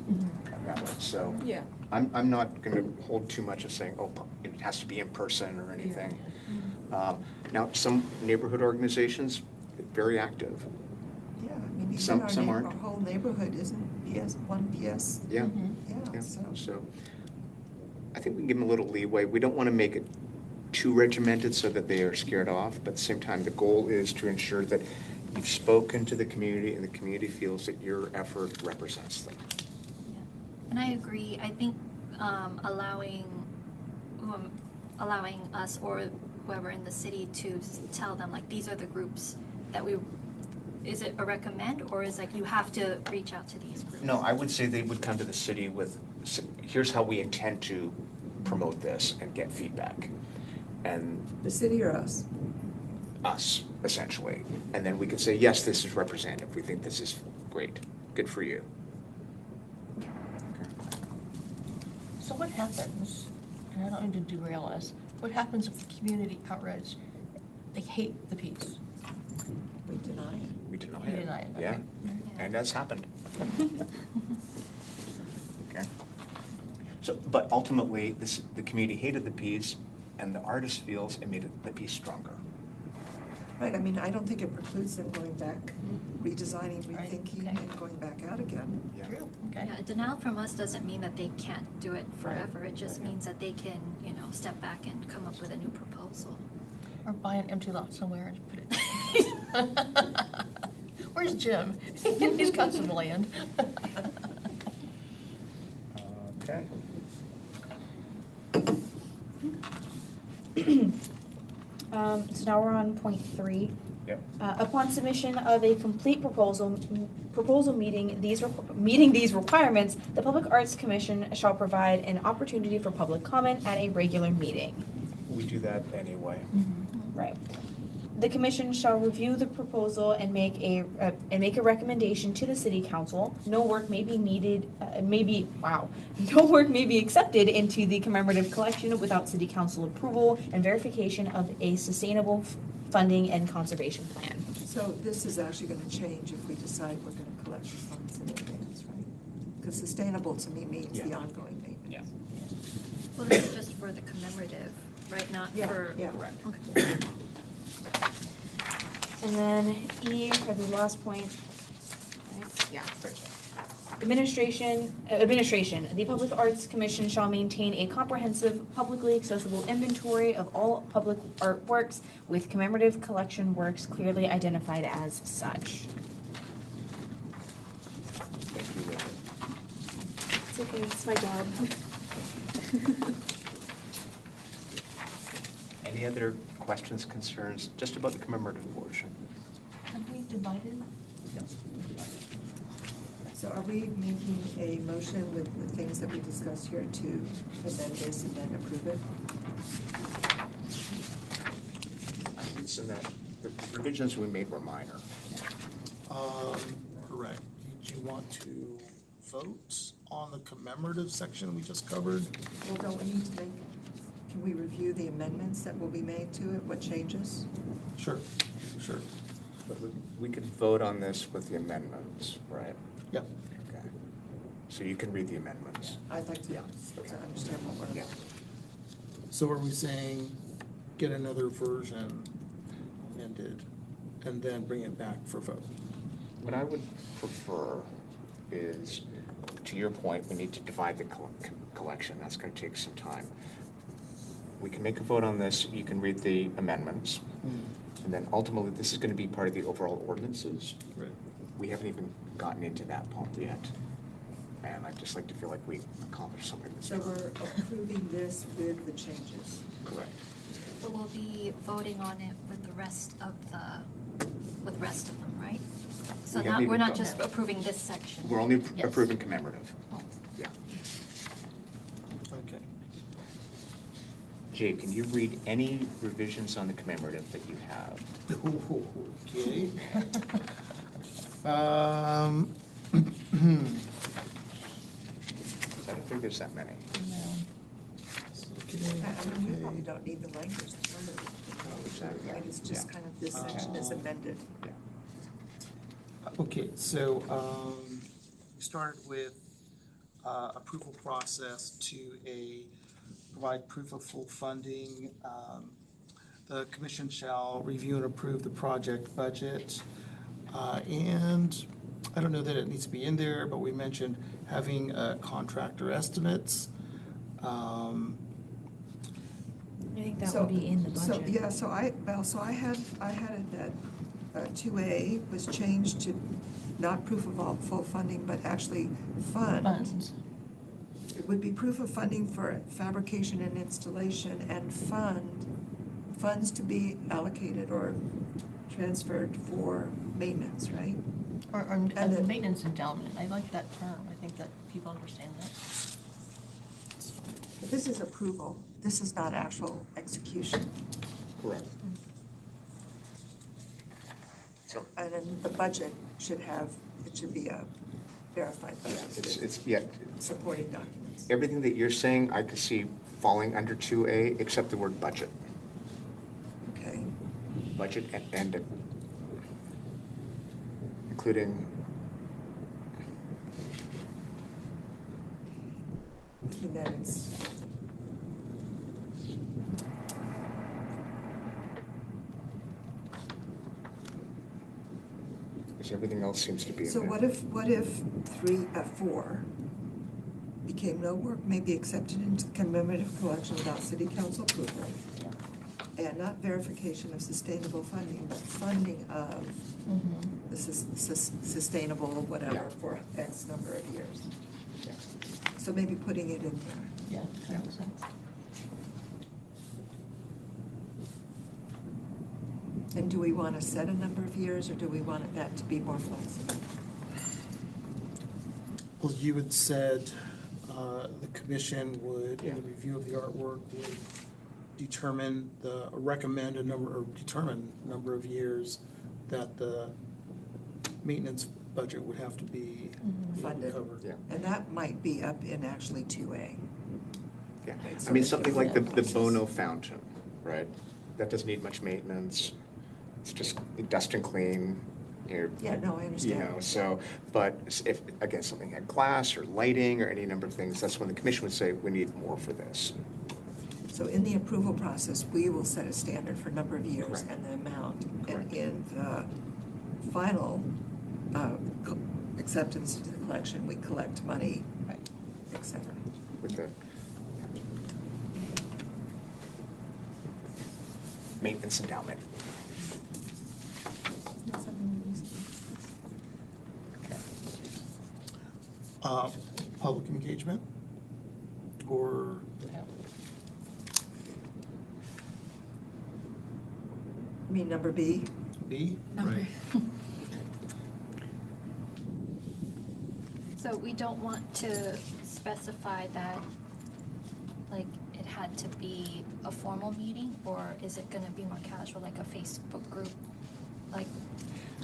So yeah. I'm not going to hold too much of saying, it has to be in person or anything. Now, some neighborhood organizations, very active. Yeah, I mean, even Some our aren't. whole neighborhood isn't one PS. Yeah. Yeah, so. So I think we can give them a little leeway. We don't want to make it too regimented so that they are scared off, but at the same time, the goal is to ensure that You've spoken to the community, and the community feels that your effort represents them. And I agree. I think allowing us or whoever in the city to tell them, like, these are the groups that is it a recommend, or is like you have to reach out to these groups? No, I would say they would come to the city with, here's how we intend to promote this and get feedback. And The city or us? us, essentially. And then we could say, yes, this is representative. We think this is great. Good for you. So what happens, and I don't mean to derail us, what happens if the community outrage, they hate the piece? We deny it. We deny You it. deny it, Yeah, okay. and that's happened. Okay. So, but ultimately, the community hated the piece, and the artist feels it made the piece stronger. Right, I mean, I don't think it precludes them going back, redesigning, Right, rethinking, okay. and going back out again. Yeah. True, okay. Yeah, a denial from us doesn't mean that they can't do it forever. It just means that they can, step back and come up with a new proposal. Or buy an empty lot somewhere and put it. Where's Jim? He's got some land. Okay. So now we're on point 3. Yep. Upon submission of a complete proposal meeting these requirements, the Public Arts Commission shall provide an opportunity for public comment at a regular meeting. We do that anyway. Right. The commission shall review the proposal and make a recommendation to the city council. No work may be no work may be accepted into the commemorative collection without city council approval and verification of a sustainable funding and conservation plan. So this is actually gonna change if we decide we're gonna collect the funds in advance, right? Because sustainable to me means the Yeah. ongoing maintenance. Well, this is just for the commemorative, right? Not Yeah, for. yeah. Okay. And then E, or the last point. Right? Yeah. Administration, the Public Arts Commission shall maintain a comprehensive, publicly accessible inventory of all public artworks with commemorative collection works clearly identified as such. Thank you, Linda. It's okay, it's my job. Any other questions, concerns, just about the commemorative portion? Have we divided? So are we making a motion with the things that we discussed here to amend this and then approve it? It's in that, the revisions we made were minor. Correct. Did you want to vote on the commemorative section we just covered? Well, don't we need to can we review the amendments that will be made to it, what changes? Sure. But we could vote on this with the amendments, right? Yeah. Okay. So you can read the amendments. I'd like to understand what we're. Yeah. So are we saying get another version amended and then bring it back for vote? What I would prefer is, to your point, we need to divide the collection. That's going to take some time. We can make a vote on this. You can read the amendments. And then ultimately, this is going to be part of the overall ordinances. Right. We haven't even gotten into that part yet. And I'd just like to feel like we accomplished something. So we're approving this with the changes. Correct. But we'll be voting on it with the rest of them, right? So We haven't we're even not done just that. approving this section. We're only Yes. approving commemorative. Oh. Yeah. Okay. Jay, can you read any revisions on the commemorative that you have? Okay. I don't think there's that many. I mean, we probably don't need the language. That's one of the- Exactly. Right, it's just Yeah. kind of this section is amended. Okay, so we started with approval process to provide proof of full funding. The commission shall review and approve the project budget. And I don't know that it needs to be in there, but we mentioned having contractor estimates. I think that would be in the budget. So I had it that 2A was changed to not proof of all full funding, but actually Funds. It would be proof of funding for fabrication and installation and funds to be allocated or transferred for maintenance, right? Or And a then- maintenance endowment. I like that term. I think that people understand that. But this is approval. This is not actual execution. Correct. So, And then the budget should be a verified budget. it's Supporting documents. everything that you're saying, I could see falling under 2A, except the word budget. Okay. Budget and including, And then it's, because everything else seems to be. so what if 4 became no work may be accepted into commemorative collection without city council approval? And not verification of sustainable funding, but funding of the sustainable whatever Yeah. for X number of years. Yeah. So maybe putting it in there. Yeah, that makes sense. And do we want to set a number of years, or do we want that to be more flexible? Well, you had said the commission would, in the review of the artwork, would recommend a number of years that the maintenance budget would have to be Funded. covered. Yeah. And that might be up in actually 2A. Yeah, Right, I mean, so something like the- the Bono fountain, right? That doesn't need much maintenance. It's just dust and clean, Yeah, no, I understand. so, but if, again, something had glass or lighting or any number of things, that's when the commission would say, we need more for this. So in the approval process, we will set a standard for number of years Correct. and the amount. Correct. And in the final acceptance to the collection, we collect money, Right. et cetera. With the maintenance endowment. Public engagement, or I mean, number B, B? Number. So we don't want to specify that, like, it had to be a formal meeting, or is it gonna be more casual, like a Facebook group? Like,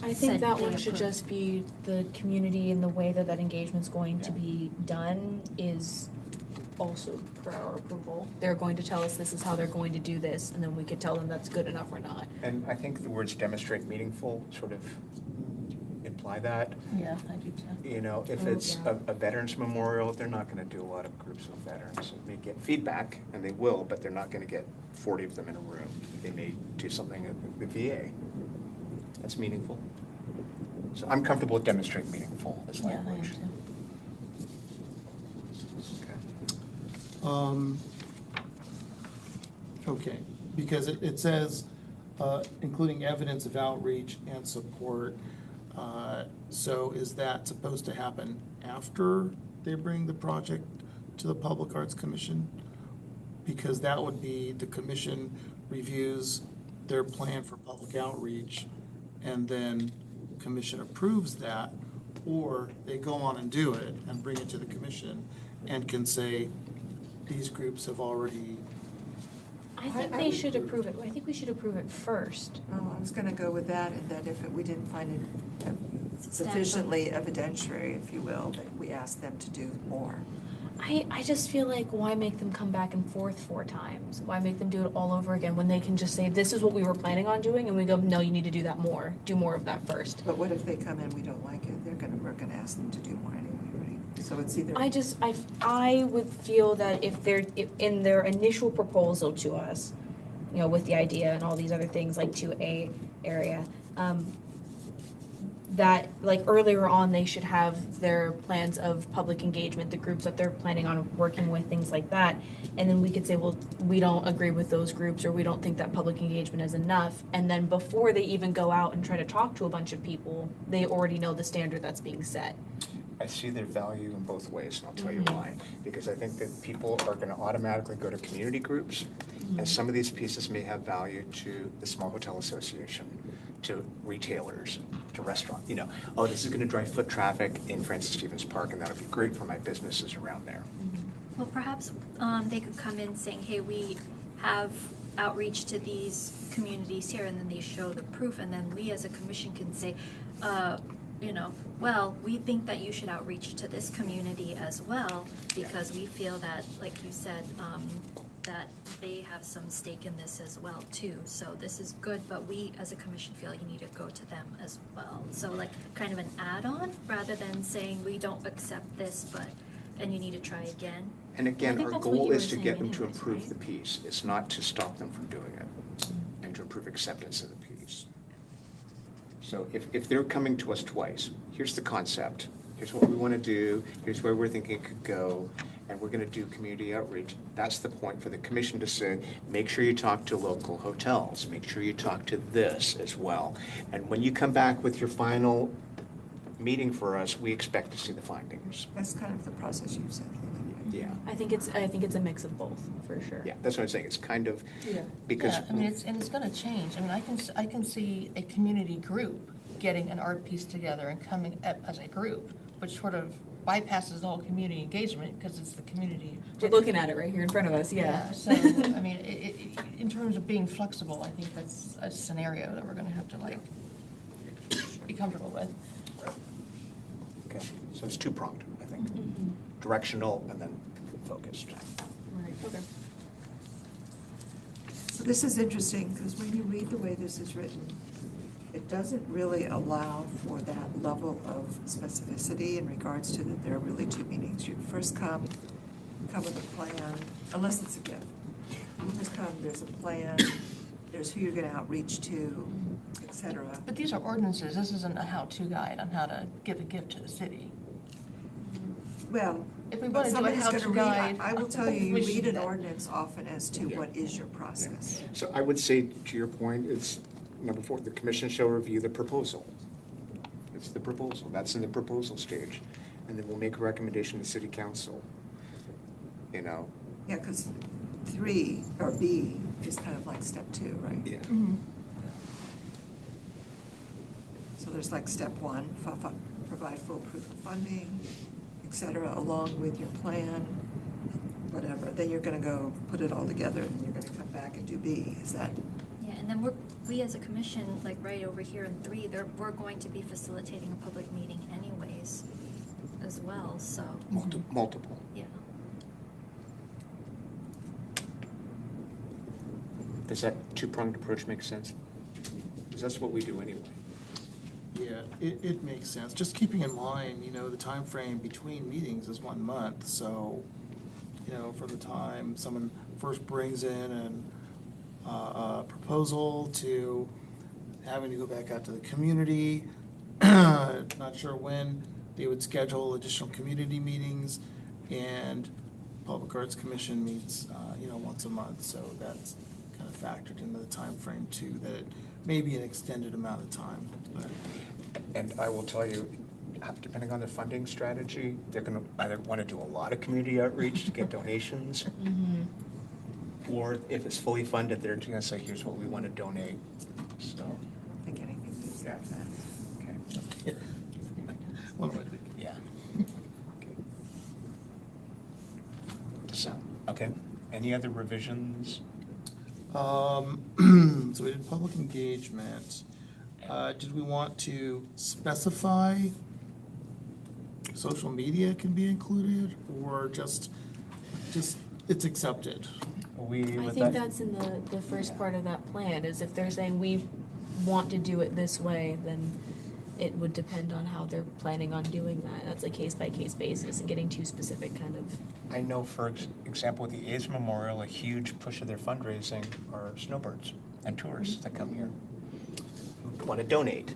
I think Said that they one should approve. just be the community, and the way that that engagement's going to Yeah. be done is also per our approval. They're going to tell us this is how they're going to do this, and then we could tell them that's good enough or not. And I think the words demonstrate meaningful sort of imply that. Yeah, I do too. You know, if Oh, it's yeah. a veterans memorial, they're not gonna do a lot of groups of veterans. They may get feedback, and they will, but they're not gonna get 40 of them in a room. They may do something at the VA. That's meaningful. So I'm comfortable with demonstrate meaningful as Yeah, I am language. too. Okay. Okay, because it says, including evidence of outreach and support. So is that supposed to happen after they bring the project to the Public Arts Commission? Because that would be, the commission reviews their plan for public outreach, and then commission approves that, or they go on and do it and bring it to the commission and can say, these groups have already. I think I they would should approve it. I think we should approve it first. oh, I was gonna go with that, and that if we didn't find it sufficiently evidentiary, if you will, that we ask them to do more. I just feel like, why make them come back and forth 4 times? Why make them do it all over again when they can just say, this is what we were planning on doing, and we go, no, you need to do that more. Do more of that first. But what if they come in, we don't like it, we're gonna ask them to do more anyway, right? So it's either. I would feel that if in their initial proposal to us, with the idea and all these other things like 2A area, that, like earlier on, they should have their plans of public engagement, the groups that they're planning on working with, things like that. And then we could say, well, we don't agree with those groups, or we don't think that public engagement is enough. And then before they even go out and try to talk to a bunch of people, they already know the standard that's being set. I see their value in both ways, and I'll tell you why. Because I think that people are gonna automatically go to community groups, and some of these pieces may have value to the Small Hotel Association, to retailers, to restaurants, you know. Oh, this is gonna drive foot traffic in Francis Stevens Park, and that'll be great for my businesses around there. Well, perhaps they could come in saying, hey, we have outreach to these communities here, and then they show the proof, and then we as a commission can say, you know, well, we think that you should outreach to this community as well, because we feel that, like you said, that they have some stake in this as well too. So this is good, but we as a commission feel you need to go to them as well. So like kind of an add-on rather than saying we don't accept this, and you need to try again. And again, think our that's what goal you is were to saying get them to anyways, improve right? the piece. It's not to stop them from doing it, and to improve acceptance of the piece. So if they're coming to us twice, here's the concept, here's what we want to do, here's where we're thinking it could go, and we're going to do community outreach. That's the point for the commission to say, make sure you talk to local hotels, make sure you talk to this as well. And when you come back with your final meeting for us, we expect to see the findings. That's kind of the process you said. Yeah, I think it's a mix of both, for sure. yeah, that's what I'm saying, it's kind of, Yeah. because. Yeah, I mean, it's gonna change. I mean, I can see a community group getting an art piece together and coming up as a group, which sort of bypasses the whole community engagement, because it's the community. We're looking at it right here in front of us, So, I mean, in terms of being flexible, I think that's a scenario that we're gonna have to like be comfortable with. Okay, so it's two-pronged, I think. Directional and then focused. Right, okay. So this is interesting, because when you read the way this is written, it doesn't really allow for that level of specificity in regards to that there are really two meetings. You first come with a plan, unless it's a gift. You first come, there's a plan, there's who you're gonna outreach to, et cetera. But these are ordinances. This isn't a how-to guide on how to give a gift to the city. Well, If we but want to do a somebody's how-to gonna guide. read, I will tell you, you we should read do an that. ordinance often as to what is your process. So I would say, to your point, it's number 4, the commission shall review the proposal. It's the proposal, that's in the proposal stage. And then we'll make a recommendation to the city council. You know, Yeah, because 3, or B, is kind of like step 2, right? yeah. So there's like step 1, provide full proof of funding, et cetera, along with your plan, whatever. Then you're gonna go put it all together, and you're gonna come back and do B. Is that, Yeah, and then we as a commission, like right over here in 3, we're going to be facilitating a public meeting anyways as well, so, Multiple. yeah. Does that two-pronged approach make sense? Because that's what we do anyway. Yeah, it makes sense. Just keeping in mind, the time frame between meetings is 1 month, so, from the time someone first brings in a proposal to having to go back out to the community, not sure when they would schedule additional community meetings, and Public Arts Commission meets, once a month, so that's kind of factored into the time frame too, that it may be an extended amount of time, but. And I will tell you, depending on the funding strategy, they're going to either want to do a lot of community outreach to get donations, or if it's fully funded, they're going to say, here's what we want to donate. So, I don't think anything needs Yeah. that. okay. One would think. Yeah. Okay. So, okay. Any other revisions? So we did public engagement. Did we want to specify social media can be included, or just it's accepted? I think that's in the first part of that plan, is if they're saying we want to do it this way, then it would depend on how they're planning on doing that. That's a case-by-case basis, and getting too specific kind of. I know, for example, with the AIDS Memorial, a huge push of their fundraising are snowbirds and tourists that come here who want to donate.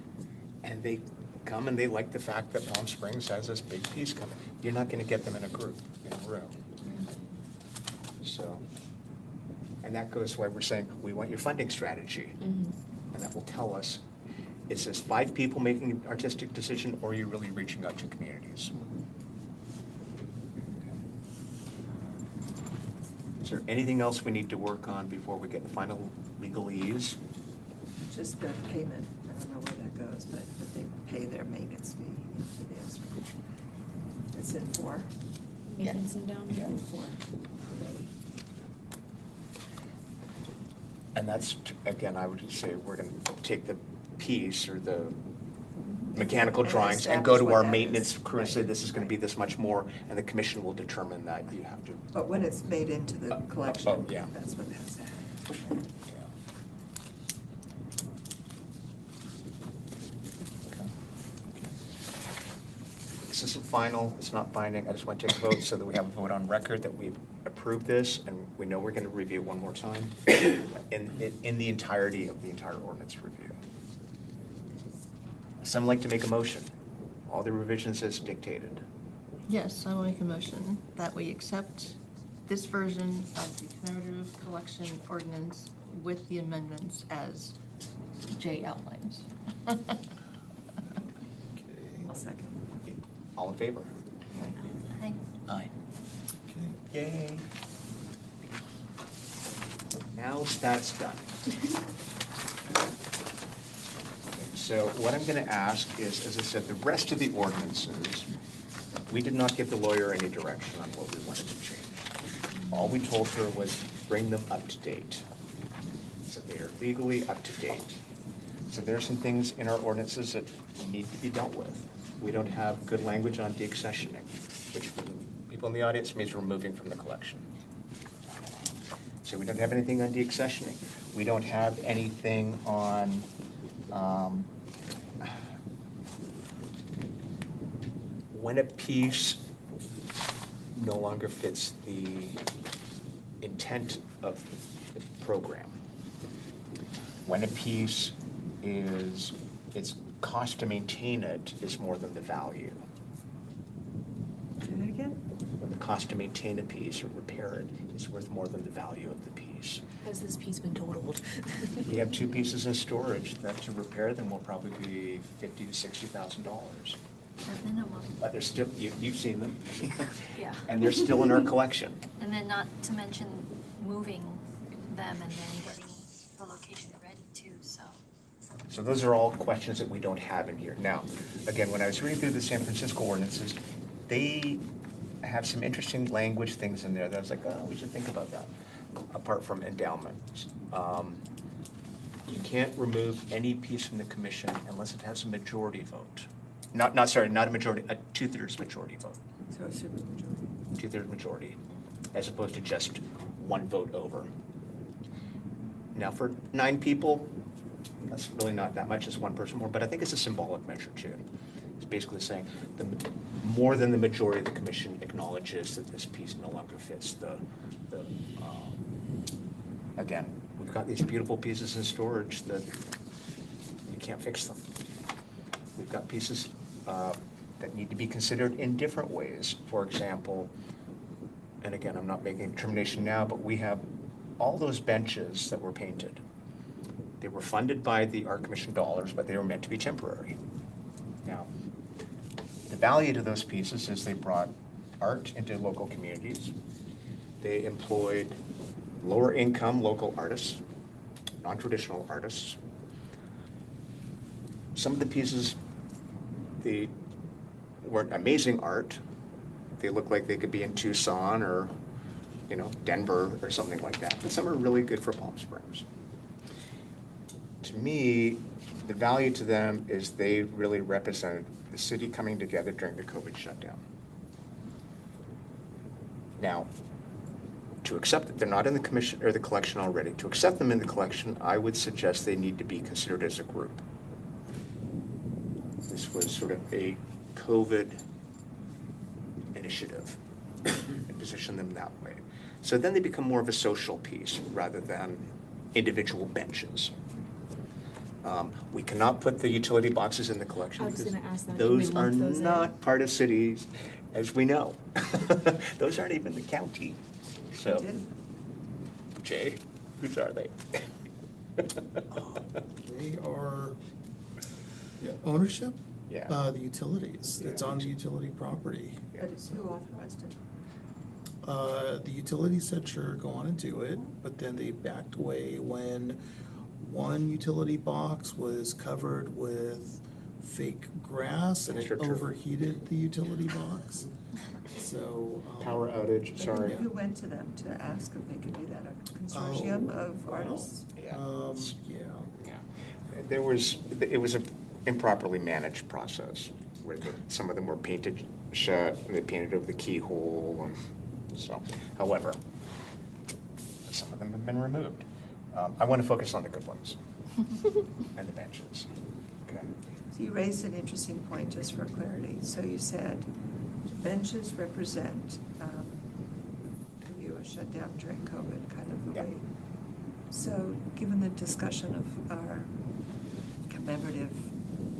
And they come and they like the fact that Palm Springs has this big piece coming. You're not gonna get them in a group, in a room. So, and that goes why we're saying, we want your funding strategy. And that will tell us, is this 5 people making an artistic decision, or are you really reaching out to communities? Is there anything else we need to work on before we get final legalese? Just the payment, I don't know where that goes, but they pay their maintenance fee into the escrow. It's in 4. Maintenance and down. Yeah, in 4. And that's, again, I would just say, we're gonna take the piece or the mechanical And drawings and go to establish our what that maintenance is. crew and say, this is gonna be this much more, and the commission will determine that you have to. But when it's made into the collection, oh, yeah. that's what has to happen. This isn't final, it's not binding, I just want to take a vote so that we have a vote on record that we've approved this, and we know we're gonna review it one more time in the entirety of the entire ordinance review. Someone like to make a motion, all the revisions as dictated. Yes, I will make a motion that we accept this version of the commemorative collection ordinance with the amendments as Jay outlines. I'll second. All in favor? Aye. Aye. Yay. Now that's done. So what I'm going to ask is, as I said, the rest of the ordinances, we did not give the lawyer any direction on what we wanted to change. All we told her was bring them up to date. So they are legally up to date. So there are some things in our ordinances that need to be dealt with. We don't have good language on deaccessioning, which for the people in the audience means removing from the collection. So we don't have anything on deaccessioning. We don't have anything on when a piece no longer fits the intent of the program. When a piece is, its cost to maintain it is more than the value. Say that again? When the cost to maintain a piece or repair it is worth more than the value of the piece. Has this piece been totaled? We have 2 pieces in storage that to repair them will probably be $50,000 to $60,000. At minimum. But they're still, you've seen them. Yeah. And they're still in our collection. And then not to mention moving them and then getting the location ready too, so. So those are all questions that we don't have in here. Now, again, when I was reading through the San Francisco ordinances, they have some interesting language things in there that I was like, oh, we should think about that, apart from endowments. You can't remove any piece from the commission unless it has a majority vote. Not a majority, a 2/3 majority vote. So it should be majority. 2/3 majority, as opposed to just 1 vote over. Now, for 9 people, that's really not that much as 1 person more, but I think it's a symbolic measure too. It's basically saying more than the majority of the commission acknowledges that this piece no longer fits again, we've got these beautiful pieces in storage that you can't fix them. We've got pieces that need to be considered in different ways. For example, and again, I'm not making a determination now, but we have all those benches that were painted. They were funded by the Art Commission dollars, but they were meant to be temporary. Now, the value to those pieces is they brought art into local communities. They employed lower income local artists, non-traditional artists. Some of the pieces, they weren't amazing art. They look like they could be in Tucson or, Denver or something like that. But some are really good for Palm Springs. To me, the value to them is they really represented the city coming together during the COVID shutdown. Now, to accept that they're not in the commission or the collection already, to accept them in the collection, I would suggest they need to be considered as a group. This was sort of a COVID initiative and position them that way. So then they become more of a social piece rather than individual benches. We cannot put the utility boxes in the collection. I was because gonna ask that. Can we Those are lump those in? not part of cities, as we know. Those aren't even the county. So, Did- Jay, whose are they? They are ownership? Yeah. The utilities. It's on the utility property. But it's who authorized it? The utility said, sure, go on and do it, but then they backed away when one utility box was covered with fake grass and it Sure, true. overheated the utility box. So. Power outage, sorry. Who went to them to ask if they could do that? A consortium Oh, of well, artists? Yeah. Yeah. Yeah. It was an improperly managed process where some of them were painted shut and they painted over the keyhole and so, however, some of them have been removed. I want to focus on the good ones and the benches. Okay. So you raised an interesting point, just for clarity. So you said benches represent, you were shut down during COVID, kind of the Yeah. way. So given the discussion of our commemorative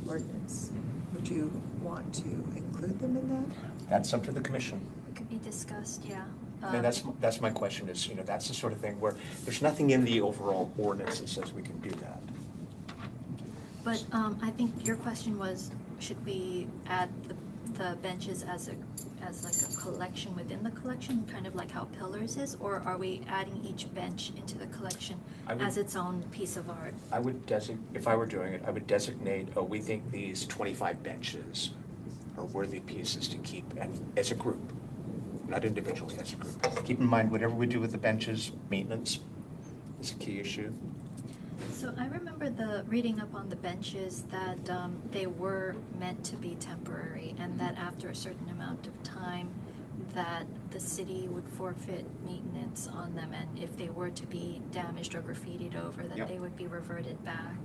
ordinance, would you want to include them in that? That's up to the commission. It could be discussed, yeah. And that's my question is, that's the sort of thing where there's nothing in the overall ordinance that says we can do that. But I think your question was, should we add the benches as like a collection within the collection, kind of like how Pillars is? Or are we adding each bench into the collection I would- as its own piece of art? I would if I were doing it, I would designate, we think these 25 benches are worthy pieces to keep and as a group, not individually, as a group. Keep in mind, whatever we do with the benches, maintenance is a key issue. So I remember reading up on the benches that they were meant to be temporary, and that after a certain amount of time that the city would forfeit maintenance on them, and if they were to be damaged or graffitied over, that Yep. they would be reverted back.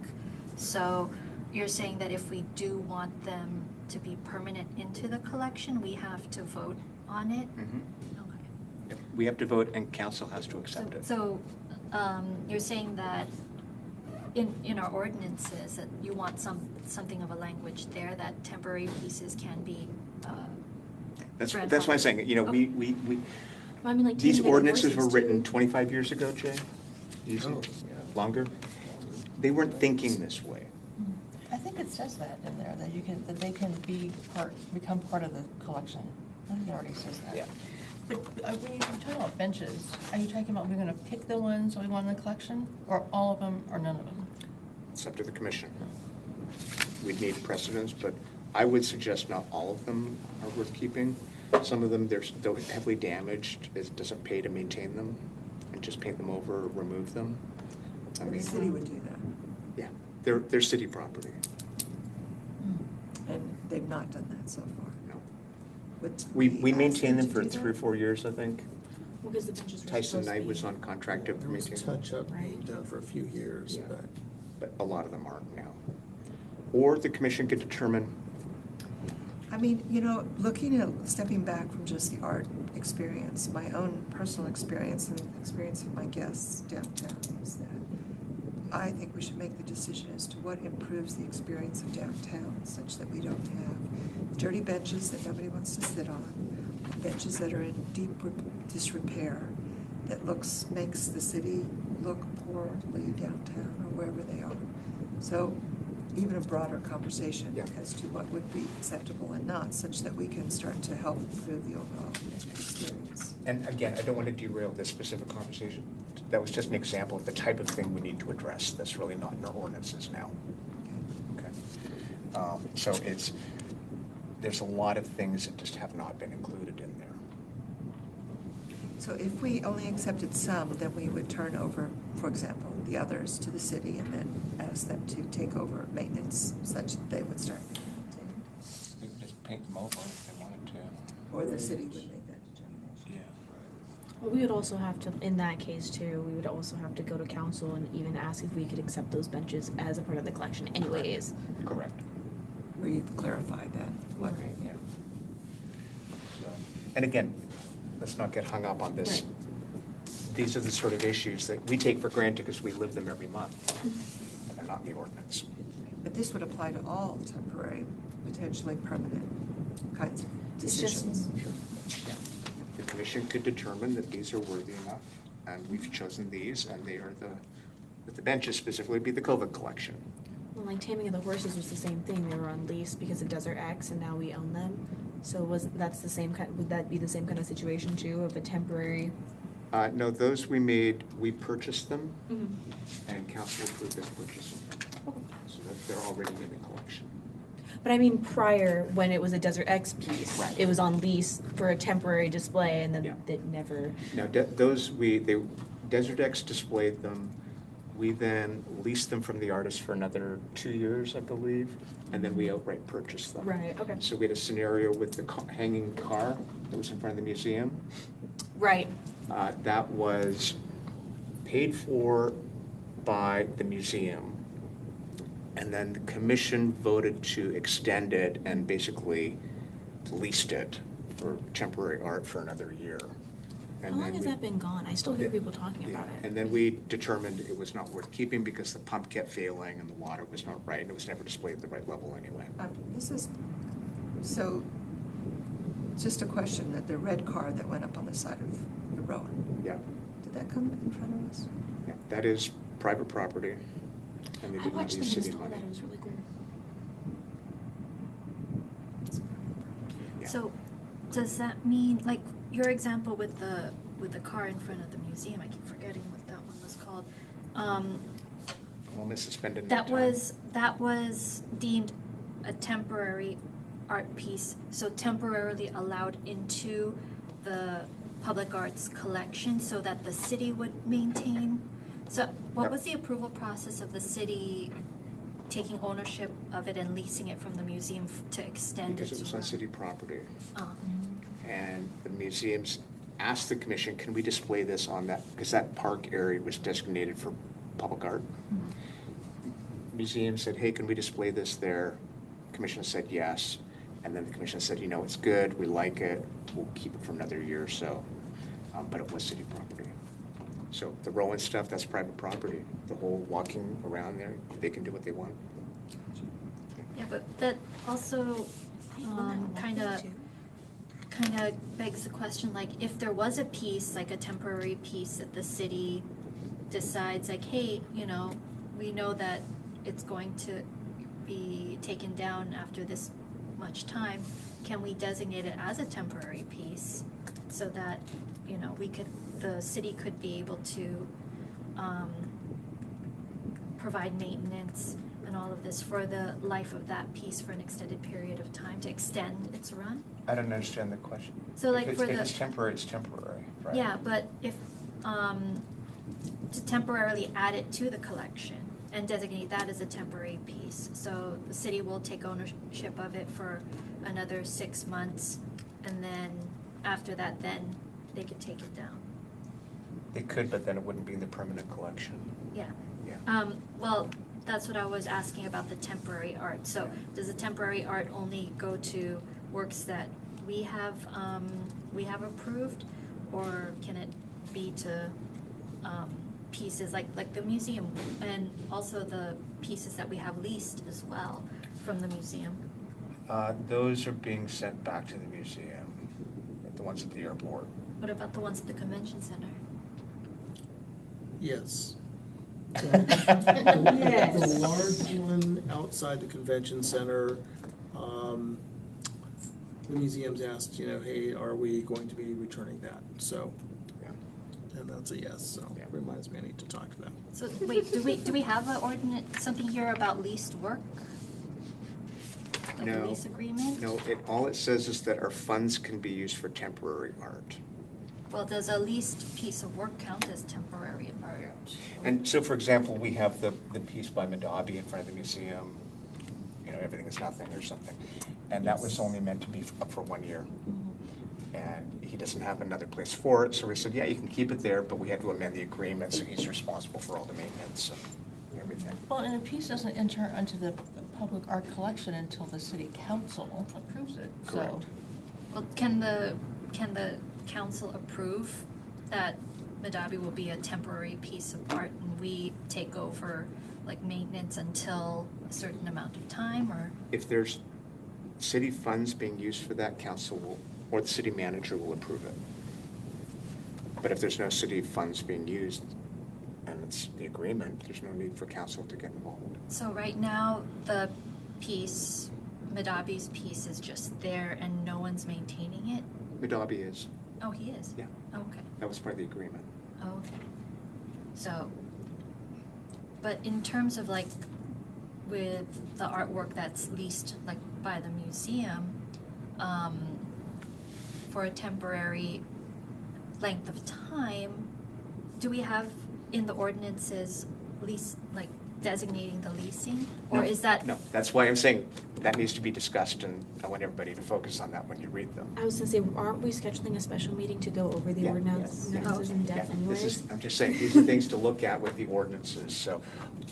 So you're saying that if we do want them to be permanent into the collection, we have to vote on it? Okay. We have to vote and council has to accept it. So, you're saying that in our ordinances, that you want something of a language there, that temporary pieces can be, That's why I'm saying, we, I mean, like. these can you make ordinances were horses written too? 25 years ago, Jay? Easy? Oh, yeah. Longer? They weren't thinking this way. I think it says that in there, that they can become part of the collection. I think it already says that. Yeah. But when you're talking about benches, are you talking about we're gonna pick the ones we want in the collection, or all of them, or none of them? It's up to the commission. We'd need precedents, but I would suggest not all of them are worth keeping. Some of them, they're heavily damaged, it doesn't pay to maintain them, and just paint them over, or remove them. I The mean, city would do that, yeah, they're city property. and they've not done that so far. No. Would We ask maintained them to for do 3 or that? 4 years, I think. Well, 'cause the benches were Tyson supposed to Knight be- was on contract to There was maintain. touch-up Right. being done for a few years, Yeah. but. But a lot of them aren't now. Or the commission could determine, I mean, looking at, stepping back from just the art experience, my own personal experience and the experience of my guests downtown is that I think we should make the decision as to what improves the experience of downtown, such that we don't have dirty benches that nobody wants to sit on, benches that are in deep disrepair, that makes the city look poorly downtown or wherever they are. So even a broader conversation Yeah. as to what would be acceptable and not, such that we can start to help improve the overall experience. and again, I don't want to derail this specific conversation. That was just an example of the type of thing we need to address that's really not in our ordinances now. Okay. So there's a lot of things that just have not been included in there. So if we only accepted some, then we would turn over, for example, the others to the city and then ask them to take over maintenance such that they would start maintaining. They could just paint them over if they wanted to. Or the city would make that determination. Yeah. Well, we would also have to, in that case too, we would also have to go to council and even ask if we could accept those benches as a part of the collection anyways. Correct. Where you clarify that, what, Yeah. So, and again, let's not get hung up on this. These are the sort of issues that we take for granted because we live them every month. not in the ordinance. But this would apply to all temporary, potentially permanent kinds of It's just- decisions. The commission could determine that these are worthy enough, and we've chosen these, and they are the benches specifically be the COVID collection. Well, like Taming of the Horses was the same thing. They were on lease because of Desert X, and now we own them. So that's the same kind? Would that be the same kind of situation too, of a temporary? No, those we purchased them, and council approved us purchasing them. So that they're already in the collection. But I mean, prior when it was a Desert X piece, Right. it was on lease for a temporary display, and then Yeah. it never. Now, Desert X displayed them. We then leased them from the artist for another 2 years, I believe, and then we outright purchased them. Right. Okay. So we had a scenario with the hanging car that was in front of the museum. Right. That was paid for by the museum. And then the commission voted to extend it and basically leased it for temporary art for another year. How And long then has we- that been gone? I still hear people talking Yeah, about it. and then we determined it was not worth keeping because the pump kept failing and the water was not right, and it was never displayed at the right level anyway. This is, so, just a question, that the red car that went up on the side of the road, Yeah, did that come in front of us? yeah, that is private property, and they I did not watched them use city install money. that. It was really cool. Yeah. So, does that mean, like, your example with the car in front of the museum, I keep forgetting what that one was called. Only suspended in That time. was deemed a temporary art piece, so temporarily allowed into the public arts collection so that the city would maintain. So what Yep. was the approval process of the city taking ownership of it and leasing it from the museum to extend Because its it was on run? city property. Oh. And the museums asked the commission, can we display this on that, because that park area was designated for public art. Museum said, hey, can we display this there? Commission said yes, and then the commission said, it's good, we like it, we'll keep it for another year or so. But it was city property. So the Rowan stuff, that's private property. The whole walking around there, they can do what they want. Yeah, but that also kind of begs the question, like, if there was a piece, like a temporary piece that the city decides, like, hey, we know that it's going to be taken down after this much time, can we designate it as a temporary piece so that, the city could be able to provide maintenance and all of this for the life of that piece for an extended period of time to extend its run? I don't understand the question. So, like, If for it's the, temporary, it's temporary, right? yeah, but if, to temporarily add it to the collection and designate that as a temporary piece. So the city will take ownership of it for another 6 months, and then after that, then they could take it down. It could, but then it wouldn't be in the permanent collection. Yeah. Yeah. Well, that's what I was asking about the temporary art. So does the temporary art only go to works that we have approved, or can it be to pieces like the museum, and also the pieces that we have leased as well from the museum? Those are being sent back to the museum, the ones at the airport. What about the ones at the convention center? Yes. Yes. The large one outside the convention center, the museum's asked, hey, are we going to be returning that? So, Yeah. and that's a yes, so Yeah. reminds me I need to talk to them. So wait, do we have an ordinance, something here about leased work? Like a No. lease agreement? No, all it says is that our funds can be used for temporary art. Well, does a leased piece of work count as temporary art? And so, for example, we have the piece by Madabi in front of the museum, everything is nothing or something. And that was only meant to be up for 1 year. And he doesn't have another place for it, so we said, yeah, you can keep it there, but we had to amend the agreement, so he's responsible for all the maintenance and everything. Well, and a piece doesn't enter into the public art collection until the city council approves it, so. Correct. Well, can the council approve that Madabi will be a temporary piece of art and we take over like maintenance until a certain amount of time, or? If there's city funds being used for that, council will, or the city manager will approve it. But if there's no city funds being used and it's the agreement, there's no need for council to get involved. So right now, the piece, Madabi's piece is just there and no one's maintaining it? Madabi is, Oh, he is? Yeah. Okay, that was part of the agreement. okay. So, but in terms of like, with the artwork that's leased like by the museum, for a temporary length of time, do we have in the ordinances lease, like designating the leasing? Or No, is that? No, that's why I'm saying that needs to be discussed, and I want everybody to focus on that when you read them. I was gonna say, aren't we scheduling a special meeting to go over the Yeah. ordinances Yes. in Yeah, depth this anyways? is, I'm just saying, these are things to look at with the ordinances. So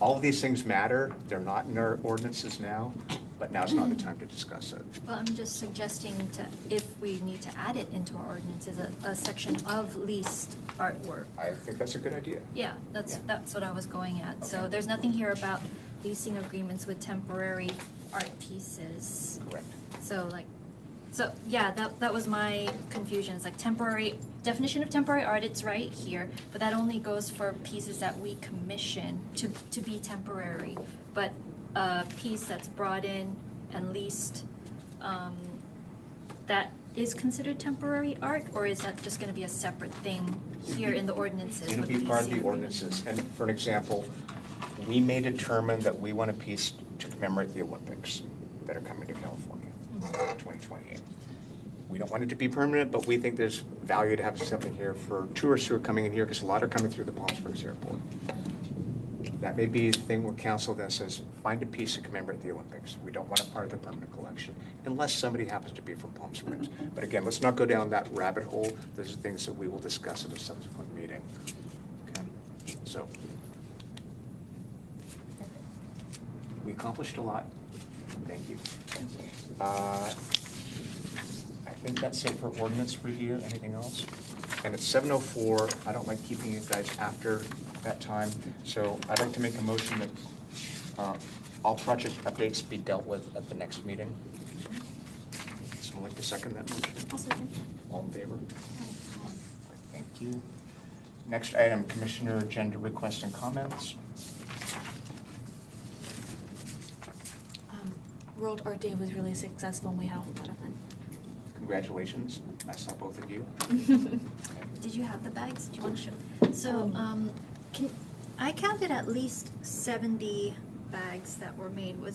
all of these things matter. They're not in our ordinances now, but now's not the time to discuss it. Well, I'm just suggesting to, if we need to add it into our ordinances, a section of leased artwork. I think that's a good idea. Yeah, that's what I was going at. So there's nothing here about leasing agreements with temporary art pieces. Correct. So like, so yeah, that was my confusion. It's like temporary, definition of temporary art, it's right here, but that only goes for pieces that we commission to be temporary. But a piece that's brought in and leased, that is considered temporary art, or is that just gonna be a separate thing here in the ordinances? It'll with be part of leasing the ordinances. And for an example, we may determine that we want a piece to commemorate the Olympics that are coming to California in 2028. We don't want it to be permanent, but we think there's value to have something here for tourists who are coming in here, because a lot are coming through the Palm Springs airport. That may be the thing where council then says, find a piece to commemorate the Olympics. We don't want it part of the permanent collection, unless somebody happens to be from Palm Springs. But again, let's not go down that rabbit hole. Those are things that we will discuss at a subsequent meeting. Okay, so. We accomplished a lot. Thank you. I think that's it for ordinance review. Anything else? And it's 7:04. I don't like keeping you guys after that time, so I'd like to make a motion that all project updates be dealt with at the next meeting. Someone like to second that motion? I'll second. All in favor? Thank you. Next item, Commissioner agenda requests and comments. World Art Day was really successful and we had a lot of fun. Congratulations. I saw both of you. Did you have the bags? Do you want to show? So, I counted at least 70 bags that were made. Would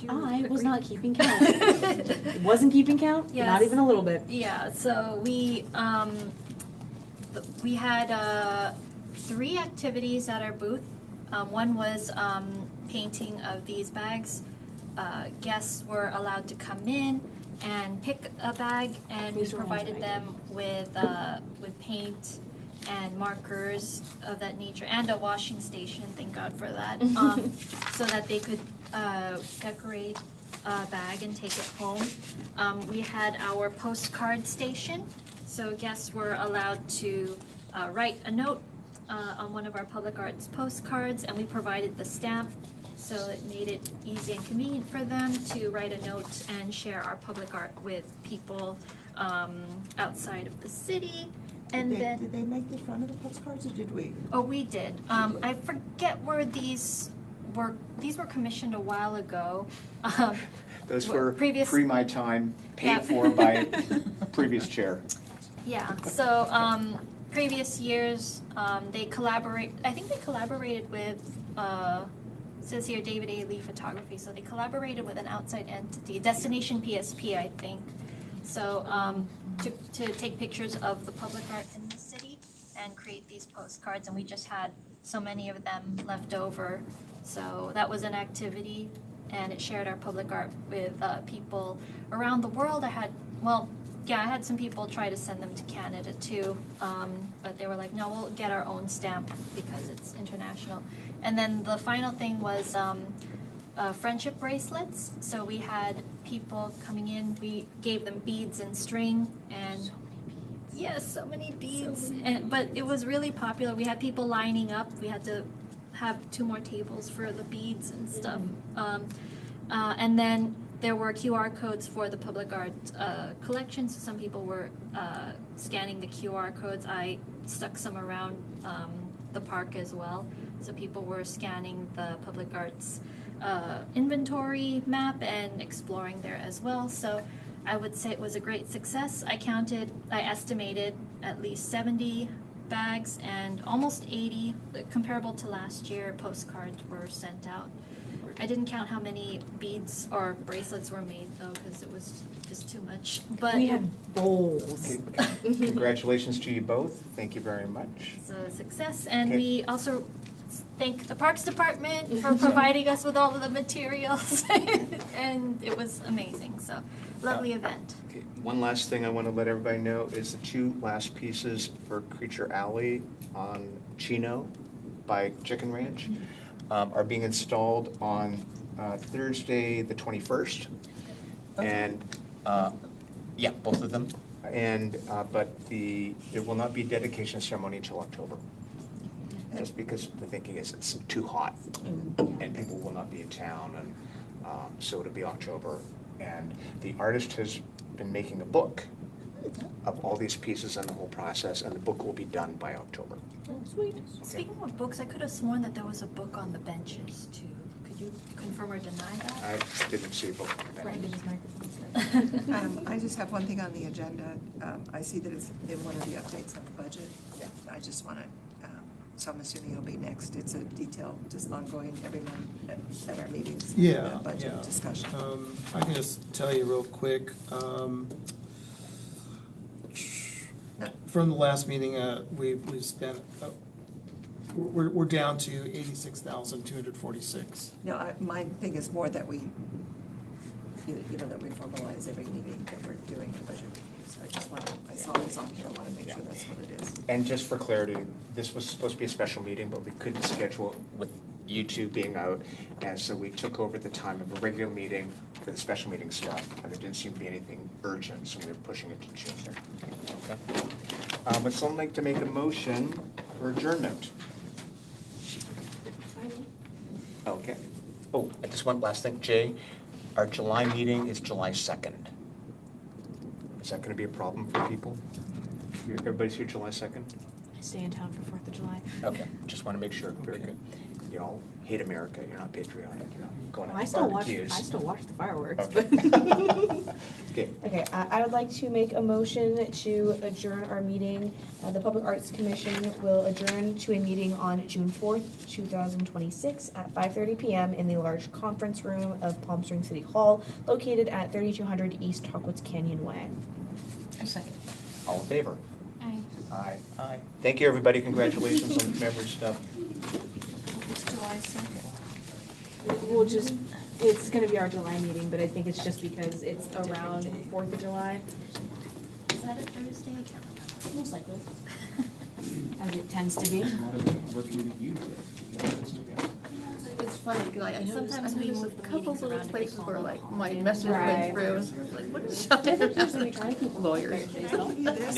you I was agree? not keeping count. Wasn't keeping count, Yes. not even a little bit. Yeah, so we had 3 activities at our booth. One was painting of these bags. Guests were allowed to come in and pick a bag, and we Please don't provided answer them with paint and markers of that nature, and a washing station, thank God for that, so that they could decorate a bag and take it home. We had our postcard station, so guests were allowed to write a note on one of our public arts postcards, and we provided the stamp, so it made it easy and convenient for them to write a note and share our public art with people outside of the city. And then, Did they make the front of the postcards, or did we? oh, we did. I forget where these were commissioned a while ago. Those What, were previous- pre my time, paid Yeah. for by previous chair. Yeah, so previous years, I think they collaborated with, it says here David A. Lee Photography, so they collaborated with an outside entity, Destination PSP, I think. So to take pictures of the public art in the city and create these postcards, and we just had so many of them left over. So that was an activity, and it shared our public art with people around the world. I had some people try to send them to Canada too, but they were like, no, we'll get our own stamp because it's international. And then the final thing was friendship bracelets. So we had people coming in, we gave them beads and string, and yes, so many beads. But it was really popular. We had people lining up. We had to have 2 more tables for the beads and stuff. And then there were QR codes for the public art collection, so some people were scanning the QR codes. I stuck some around the park as well, so people were scanning the public arts inventory map and exploring there as well. So I would say it was a great success. I estimated at least 70 bags and almost 80, comparable to last year, postcards were sent out. I didn't count how many beads or bracelets were made though, because it was just too much. But We had bowls. Congratulations to you both. Thank you very much. it's a success, and Okay. we also thank the Parks Department for providing us with all of the materials, and it was amazing. So lovely event. Okay, one last thing I want to let everybody know is the 2 last pieces for Creature Alley on Chino by Chicken Ranch are being installed on Thursday, the 21st. And, yeah, both of them. And, but there will not be a dedication ceremony until October. Just because the thinking is it's too hot and people will not be in town, and so it'll be October. And the artist has been making a book of all these pieces and the whole process, and the book will be done by October. Sweet. Speaking of books, I could have sworn that there was a book on the benches too. Could you confirm or deny that? I didn't see a book. I just have one thing on the agenda. I see that it's in one of the updates on the budget. I just want to, so I'm assuming it'll be next. It's a detail, just ongoing every month at our meetings. Yeah, Budget yeah. discussion. I can just tell you real quick, from the last meeting, we've spent, we're down to 86,246. No, my thing is more that we, that we formalize every meeting that we're doing the budget meeting. So I just want to, I saw this on here, I want to make sure that's what it is. And just for clarity, this was supposed to be a special meeting, but we couldn't schedule it with you two being out. And so we took over the time of a regular meeting for the special meeting stuff, and there didn't seem to be anything urgent, so we were pushing it to June. Okay. Would someone like to make a motion for adjournment? Okay. Oh, and just one last thing, Jay, our July meeting is July 2nd. Is that gonna be a problem for people? Everybody's here July 2nd? I stay in town for 4th of July. Okay, just want to make sure, very good. You all hate America, you're not patriotic, you're not going I out still to watch barbecues. the fireworks. Okay. but- Okay, Okay, I would like to make a motion to adjourn our meeting. The Public Arts Commission will adjourn to a meeting on June 4th, 2026 at 5:30 PM in the large conference room of Palm Springs City Hall, located at 3200 East Hawkwoods Canyon Way. A second. all in favor? Aye. Aye. Aye. Thank you, everybody, congratulations on the memory stuff. It's July 2nd. We'll just, it's gonna be our July meeting, but I think it's just because it's around 4th of July. Is that a Thursday? I can't remember. Most likely. As it tends to be. It's funny, because I noticed, Sometimes we a move the couple meetings little around if they places fall where off. like my message went Right. through, and I was like, what is, I don't have lawyers. Thursdays, don't.